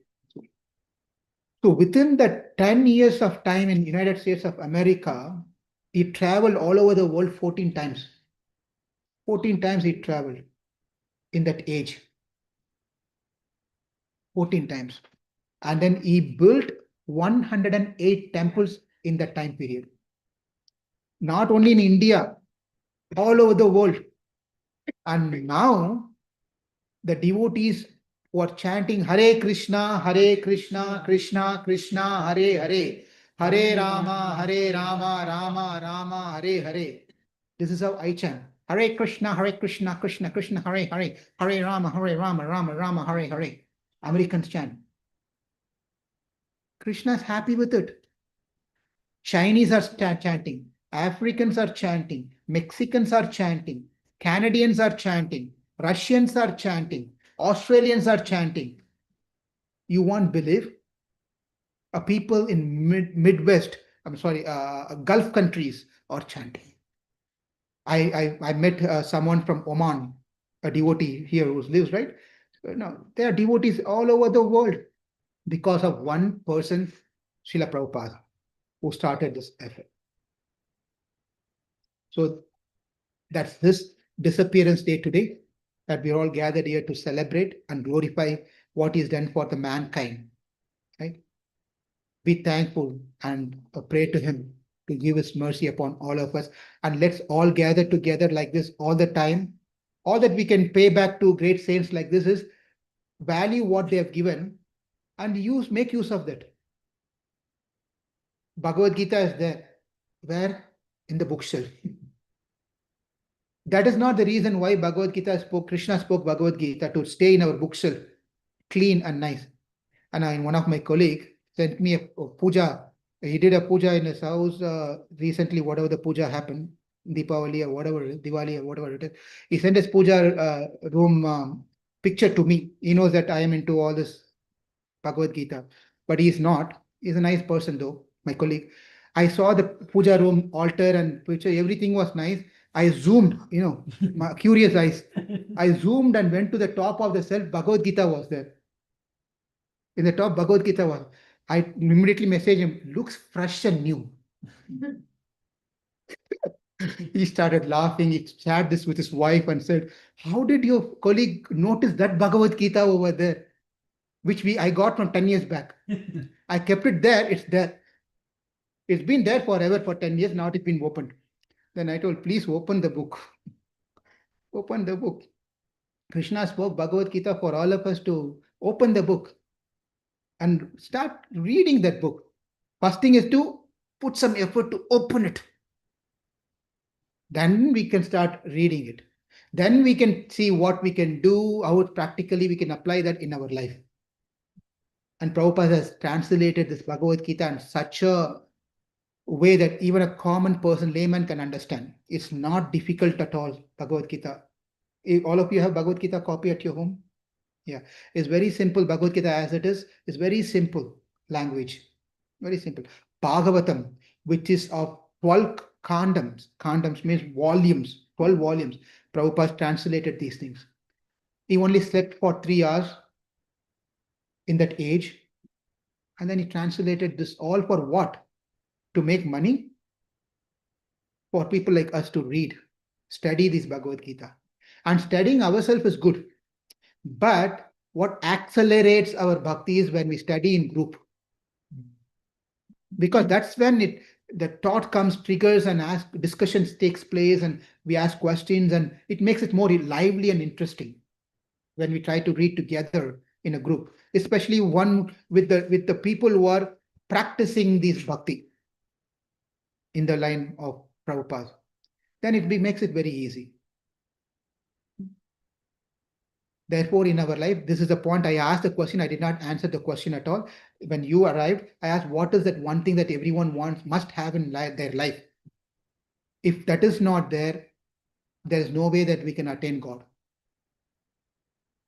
So within the 10 years of time in United States of America, he traveled all over the world 14 times. 14 times he traveled in that age. 14 times. And then he built 108 temples in that time period. Not only in India, all over the world. And now the devotees who are chanting Hare Krishna, Krishna Krishna, Hare Hare, Hare Rama, Rama Rama, Hare Hare. This is how I chant. Hare Krishna, Krishna Krishna, Hare Hare, Hare Rama, Rama Rama, Hare Hare. Americans chant. Krishna is happy with it. Chinese are chanting. Africans are chanting. Mexicans are chanting. Canadians are chanting. Russians are chanting. Australians are chanting. You won't believe people in Midwest, I'm sorry, Gulf countries are chanting. I met someone from Oman, a devotee here who lives, right? No, there are devotees all over the world because of one person, Srila Prabhupada, who started this effort. So that's this disappearance day today, that we're all gathered here to celebrate and glorify what is done for the mankind. Right? Be thankful and pray to him to give his mercy upon all of us. And let's all gather together like this all the time. All that we can pay back to great saints like this is value what they have given and make use of that. Bhagavad Gita is there. Where? In the bookshelf. That is not the reason why Krishna spoke Bhagavad Gita to stay in our bookshelf, clean and nice. And one of my colleagues sent me a puja. He did a puja in his house recently, whatever the puja happened, Deepavali or whatever, Diwali or whatever it is. He sent his puja room picture to me. He knows that I am into all this Bhagavad Gita, but he is not. He's a nice person though, my colleague. I saw the puja room, altar and picture, everything was nice. I zoomed, my curious eyes. I zoomed and went to the top of the shelf. Bhagavad Gita was there. In the top, Bhagavad Gita was. I immediately messaged him, looks fresh and new. He started laughing. He shared this with his wife and said, how did your colleague notice that Bhagavad Gita over there, which I got from 10 years back? I kept it there. It's there. It's been there forever for 10 years. Now it's been opened. Then I told, please open the book. Open the book. Krishna spoke Bhagavad Gita for all of us to open the book and start reading that book. First thing is to put some effort to open it. Then we can start reading it. Then we can see what we can do, how practically we can apply that in our life. And Prabhupada has translated this Bhagavad Gita in such a way that even a common person, layman, can understand. It's not difficult at all, Bhagavad Gita. All of you have Bhagavad Gita copy at your home? Yeah, it's very simple. Bhagavad Gita as it is very simple language. Very simple. Bhagavatam, which is of 12 kandams. Kandams means volumes, 12 volumes. Prabhupada translated these things. He only slept for 3 hours in that age. And then he translated this all for what? To make money? for people like us to read, study this Bhagavad Gita. And studying ourselves is good. But what accelerates our bhakti is when we study in group. Because that's when the thought comes, triggers, and ask discussions takes place, and we ask questions, and it makes it more lively and interesting when we try to read together in a group, especially one with the people who are practicing this bhakti in the line of Prabhupada. Then makes it very easy. Therefore, in our life, this is the point I asked the question. I did not answer the question at all. When you arrived, I asked, what is that one thing that everyone wants, must have in their life? If that is not there, there is no way that we can attain God.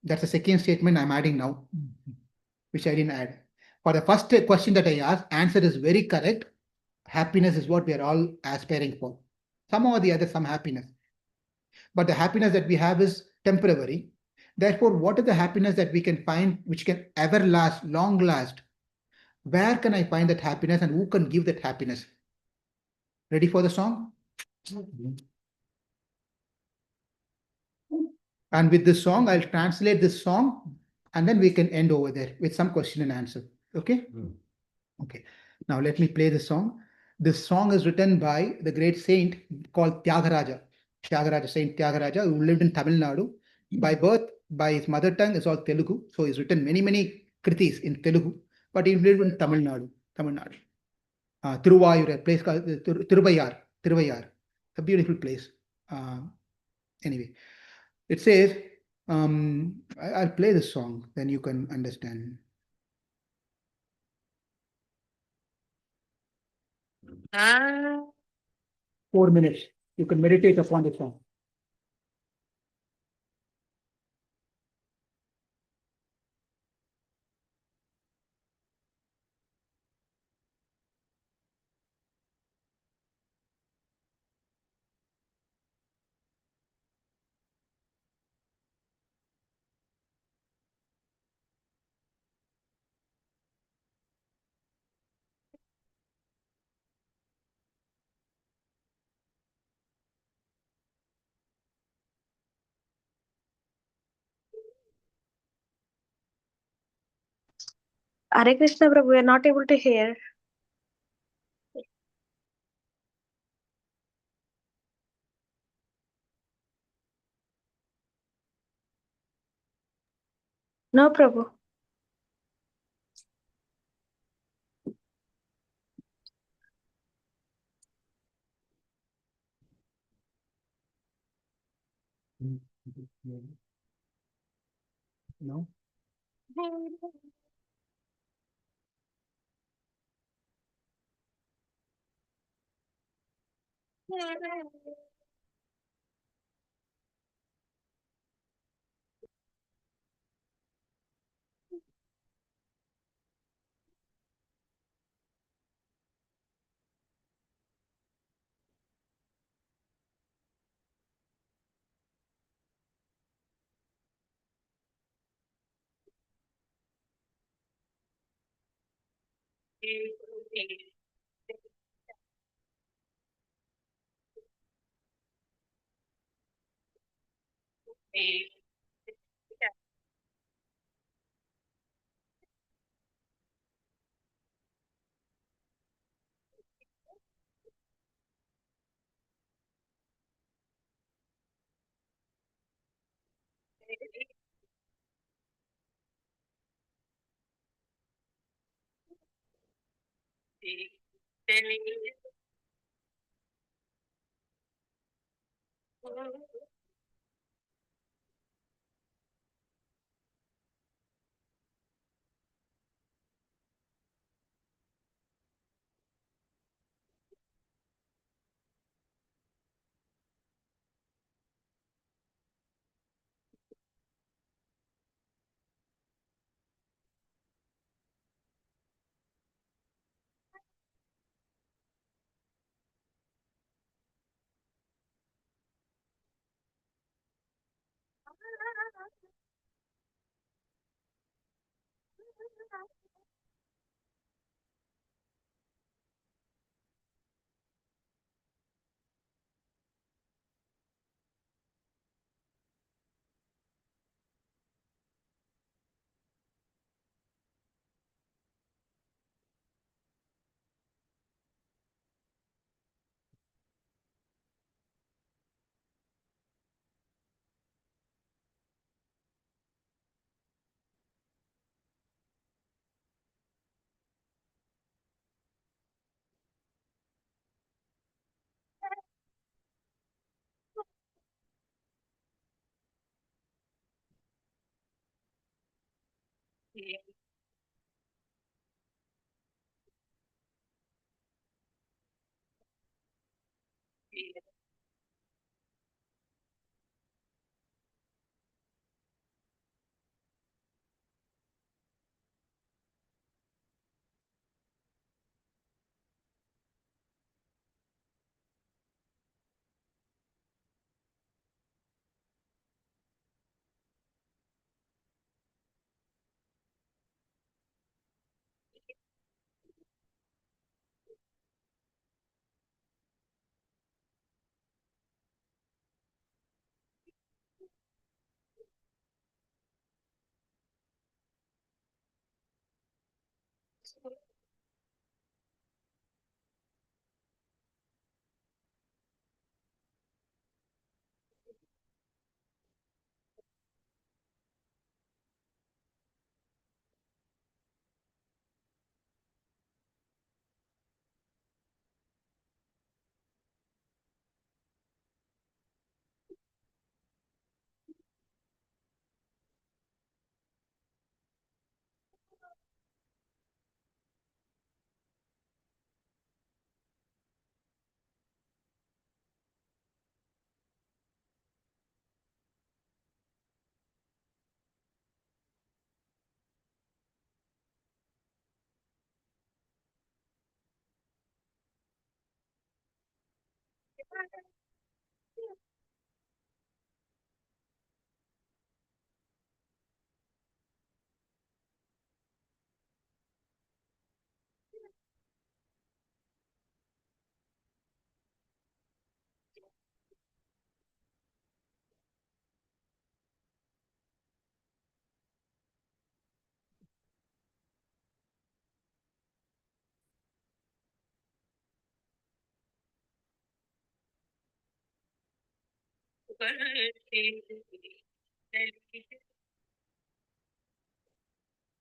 That's the second statement I'm adding now, which I didn't add. For the first question that I asked, answer is very correct. Happiness is what we are all aspiring for. Somehow or the other, some happiness. But the happiness that we have is temporary. Therefore, what is the happiness that we can find which can ever last, long last? Where can I find that happiness and who can give that happiness? Ready for the song? And with this song, I'll translate this song and then we can end over there with some question and answer. Okay? Okay. Now let me play the song. This song is written by the great saint called Tyagaraja. Saint Tyagaraja, who lived in Tamil Nadu. By birth, by his mother tongue is all Telugu. So he's written many kritis in Telugu, but he lived in Tamil Nadu. Tiruvayur, a place called Tiruvayar, a beautiful place. Anyway, it says, I'll play the song, then you can understand. 4 minutes. You can meditate upon the song. Hare Krishna Prabhu, we are not able to hear. No, Prabhu. No?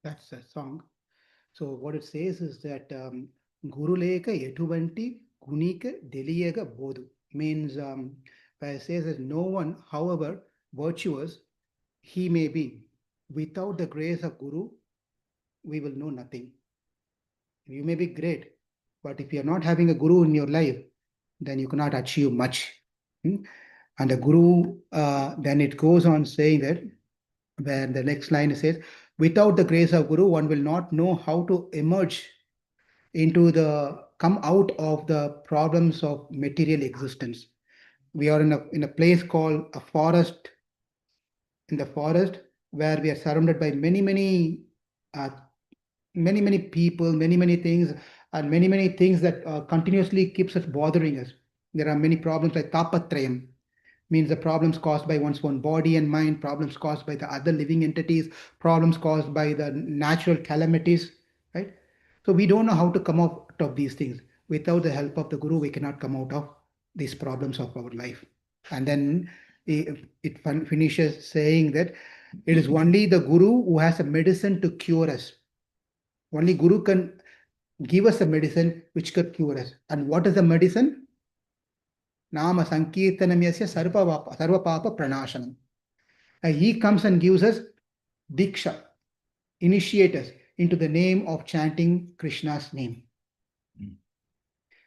That's a song. So what it says is that Guru Leka Etuvanti Kunika Deliyega Bodu means where it says that no one, however virtuous he may be, without the grace of Guru, we will know nothing. You may be great, but if you're not having a Guru in your life, then you cannot achieve much. Hmm? And the Guru, then it goes on saying that, where the next line says, without the grace of Guru, one will not know how to emerge come out of the problems of material existence. We are in a place called a forest, in the forest, where we are surrounded by uh, many people, many things, and many things that continuously keeps us bothering us. There are many problems like tapatrayam, means the problems caused by one's own body and mind, problems caused by the other living entities, problems caused by the natural calamities, right? So we don't know how to come out of these things. Without the help of the Guru, we cannot come out of these problems of our life. And then it finishes saying that it is only the Guru who has a medicine to cure us. Only Guru can give us a medicine which could cure us. And what is the medicine? Nama Sankirtanam Yasya Sarva Papa Pranashanam. He comes and gives us Diksha, initiate us into the name of chanting Krishna's name.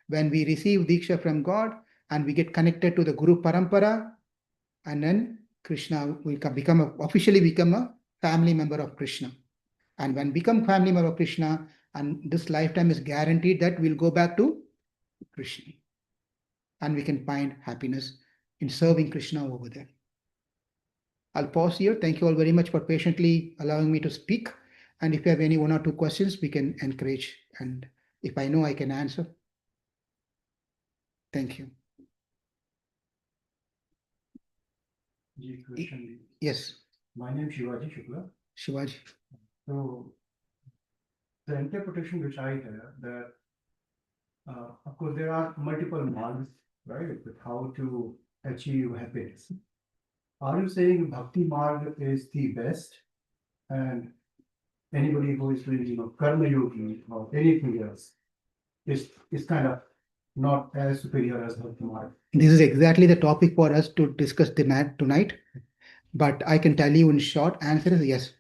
When we receive Diksha from God and we get connected to the Guru Parampara, and then Krishna will officially become a family member of Krishna. And when become family member of Krishna, and this lifetime is guaranteed that we'll go back to Krishna. And we can find happiness in serving Krishna over there. I'll pause here. Thank you all very much for patiently allowing me to speak. And if you have any one or two questions, we can encourage. And if I know, I can answer. Thank you. Yes. My name is Shivaji Shukla. Shivaji. So the interpretation which I have that, of course, there are multiple margs, right, with how to achieve happiness. Are you saying Bhakti Marg is the best, and anybody who is doing, Karma Yogi or anything else is kind of not as superior as Bhakti Marg? This is exactly the topic for us to discuss tonight. But I can tell you in short, answer is yes.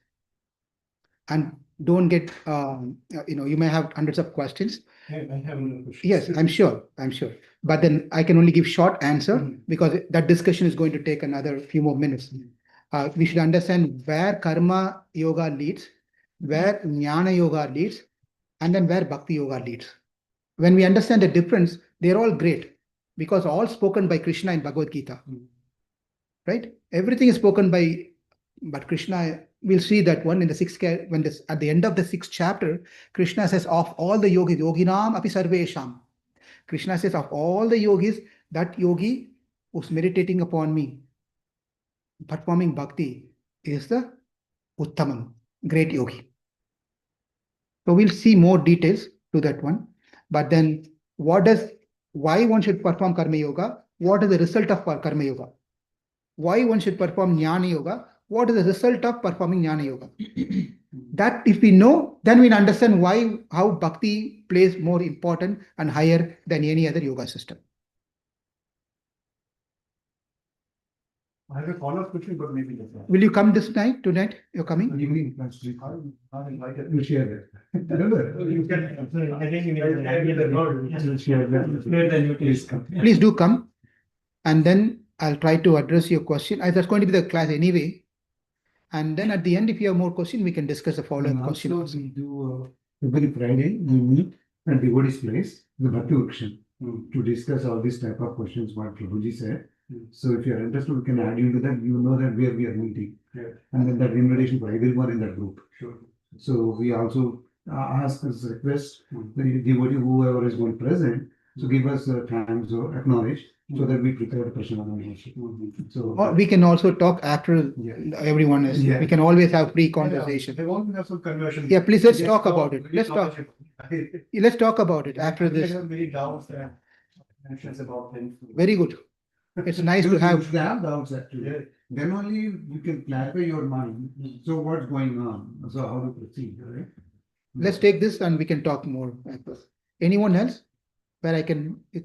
and don't get, you may have hundreds of questions. I have another question. Yes, I'm sure. But then I can only give short answer Mhm. because that discussion is going to take another few more minutes. We should understand where karma yoga leads, where jnana yoga leads, and then where bhakti yoga leads. When we understand the difference, they're all great because all spoken by Krishna in Bhagavad Gita. Right? Everything is spoken by, but Krishna, we'll see that one in the at the end of the 6th chapter, Krishna says, of all the yogis, yoginam api sarvesham. Krishna says, of all the yogis, that yogi who's meditating upon me, performing bhakti, is the Uttamam, great yogi. So we'll see more details to that one. But then why one should perform karma yoga? What is the result of karma yoga? Why one should perform jnana yoga? What is the result of performing jnana yoga? That if we know, then we understand how bhakti plays more important and higher than any other yoga system. I have a follow-up question, but maybe later. Will you come tonight? You're coming? Evening, I'm invited. You share that. Remember, You can, I think you need to share the please come. Please do come. And then I'll try to address your question. That's going to be the class anyway. And then at the end, if you have more questions, we can discuss the follow-up question. Also, we do every Friday, we meet at devotee's place, the Bhakti Auction, to discuss all these type of questions what Prabhuji said. So if you are interested, we can add you to that. You know that where we are meeting. And then that invitation for everyone in that group. Sure. So we also ask as a request, the devotee, whoever is going present, so give us time to acknowledge so that we prepare the person. So Or we can also talk after everyone is. Yeah. We can always have free conversation. I want to have some conversion. Yeah, please let's talk about it. Let's talk. I Let's talk about it after this. have many doubts and mentions about things. Very good. It's nice to have. If you have doubts actually, then only you can clarify your mind. So what's going on? So how to proceed, right? Let's take this and we can talk more. Anyone else? Where it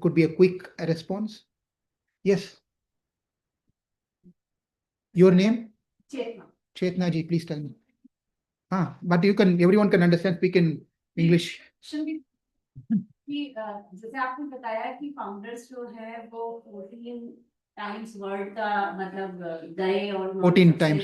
could be a quick response. Yes. Your name? Chetna. Chetna ji, please tell me. But everyone can understand, speak in English. कि जैसे आपने बताया कि founders जो है वो 14 times world का मतलब गए और 14 times.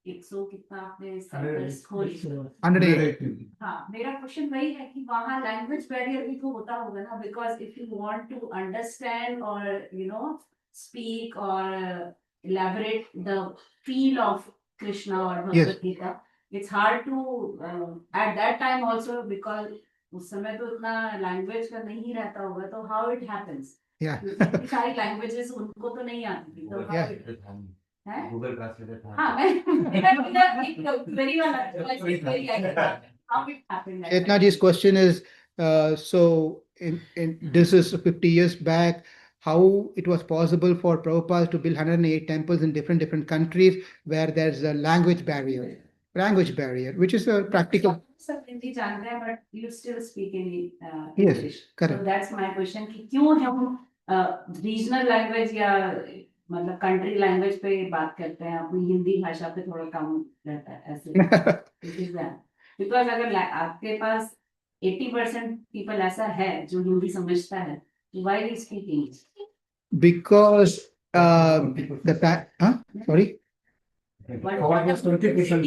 100 कितना आपने सेंटर्स खोले 108. हाँ मेरा क्वेश्चन वही है कि वहाँ लैंग्वेज बैरियर भी तो होता होगा ना because if you want to understand और स्पीक और elaborate the feel of Krishna or Bhagavad Gita, it's hard to at that time also because उस समय तो इतना लैंग्वेज का नहीं रहता होगा तो हाउ इट हैपेंस सारी लैंग्वेजेस उनको तो नहीं आती थी तो गूगल ट्रांसलेटर था हाँ मैं एक वेरी वाला how it happened Chetna ji's question is, so this is 50 years back, how it was possible for Prabhupada to build 108 temples in different countries where there's a language barrier, which is a practical. सब हिंदी जानते हैं but you still speak in Yes, English. correct. So that's my question कि क्यों हम regional language या मतलब country language पे बात करते हैं अपनी हिंदी भाषा पे थोड़ा कम रहता है ऐसे बिकॉज अगर आपके पास 80% पीपल ऐसा है जो हिंदी समझता है why we speak English? Because sorry. Almost 20%.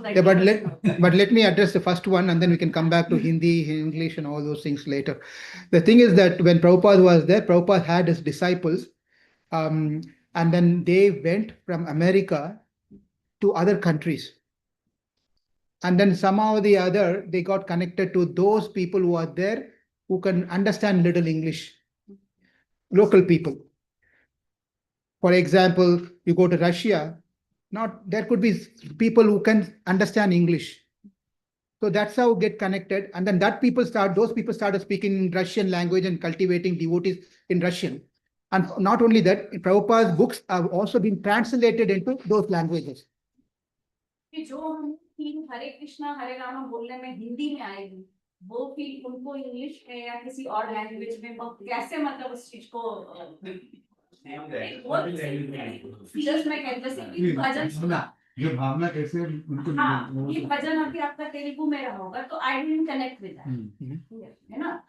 Yeah, but let me address the first one and then we can come back to Hindi, English and all those things later. The thing is that when Prabhupada was there, Prabhupada had his disciples and then they went from America to other countries. And then somehow or the other, they got connected to those people who are there who can understand little English, local people. For example, you go to Russia, there could be people who can understand English. So that's how get connected. And then those people started speaking Russian language and cultivating devotees in Russian. And not only that, Prabhupada's books have also been translated into those languages. जो हम feel हरे कृष्णा हरे रामा बोलने में हिंदी में आएगी वो feel उनको English में या किसी और लैंग्वेज में कैसे मतलब उस चीज को जस्ट मैं कहती जैसे कि भजन सुना ये भावना कैसे उनको हाँ, ये भजन अभी आपका तेलुगु में रहा होगा तो I didn't connect with that, है ना?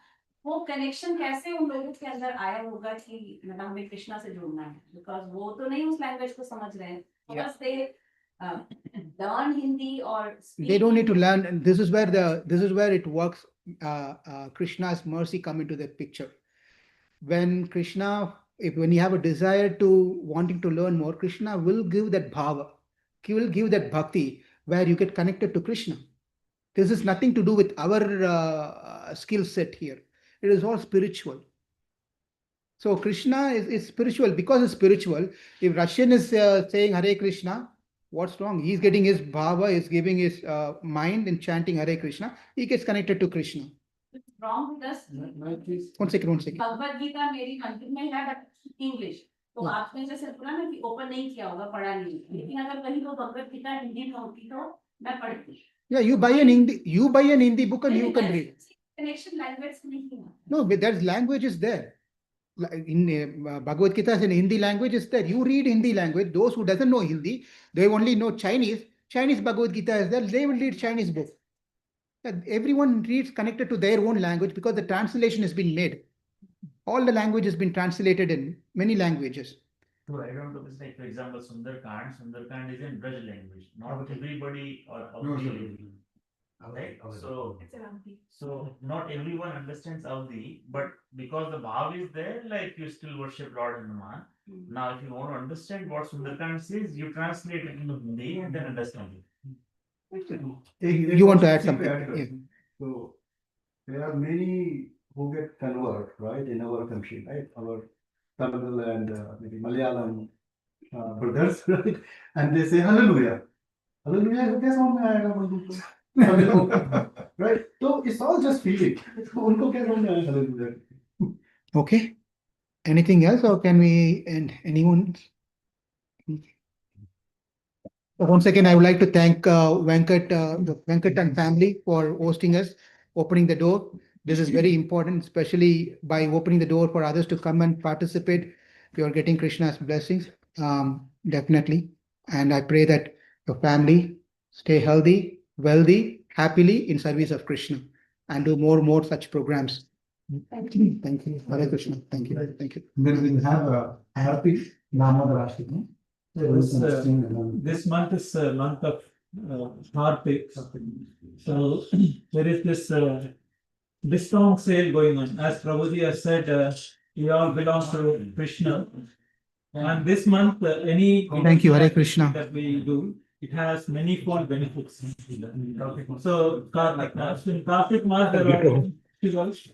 वो कनेक्शन कैसे उन लोगों के अंदर आया होगा कि मतलब हमें कृष्णा से जोड़ना है, बिकॉज वो तो नहीं उस लैंग्वेज को समझ रहे हैं, बस दे learn Hindi or speak They don't need to Hindi. learn, and this is where it works. Krishna's mercy come into the picture. When Krishna, when you have a desire to wanting to learn more, Krishna will give that bhava, he will give that bhakti where you get connected to Krishna. This is nothing to do with our skill set here. It is all spiritual. So Krishna is spiritual. Because it's spiritual, if Russian is saying Hare Krishna, what's wrong? He's getting his bhava, he's giving his mind and chanting Hare Krishna. He gets connected to Krishna. It's wrong with us. One second. Bhagavad Gita मेरी मंदिर में है but English, तो आपने जैसे बोला ना कि ओपन नहीं किया होगा, पढ़ा नहीं, लेकिन अगर कहीं वो भगवत गीता हिंदी में होती तो मैं पढ़ती. Yeah, you buy an Hindi book and you can read. Connection language नहीं है. No, but there's language is there. In Bhagavad Gita in Hindi language is there. You read Hindi language. Those who doesn't know Hindi, they only know Chinese. Chinese Bhagavad Gita is there. They will read Chinese book. Everyone reads connected to their own language because the translation has been made. All the language has been translated in many languages. To add on to this, like for example, Sundarkand is in Braj language. Not everybody or Avdi. Right? So not everyone understands Avdi, but because the bhav is there, like you still worship Lord Hanuman. Now, if you want to understand what Sundarkand says, you translate it into Hindi and then understand it. You want to add something? Yeah. So there are many who get convert, right, in our country, right? Our Tamil and maybe Malayalam brothers, right? And they say hallelujah. Hallelujah, कैसे समझ में आएगा बंदूक को? Right? So it's all just feeling. उनको क्या समझ में आएगा hallelujah? Okay. Anything else, or can we end? Anyone? Once again, I would like to thank Venkat, the Venkat and family for hosting us, opening the door. This is very important, especially by opening the door for others to come and participate. You are getting Krishna's blessings, definitely. And I pray that your family stay healthy, wealthy, happily in service of Krishna, and do more such programs. Thank you. Thank you. Hare Krishna. Thank you. Thank you. Then we have a happy Damodar Ashtam. This month is a month of Kartik. So there is this discount sale going on. As Prabhuji has said, we all belong to Krishna. And this month, any Thank you, Hare Krishna. that we do, it has manifold benefits. So Kartik Mass, in Kartik Mass, there are festivals.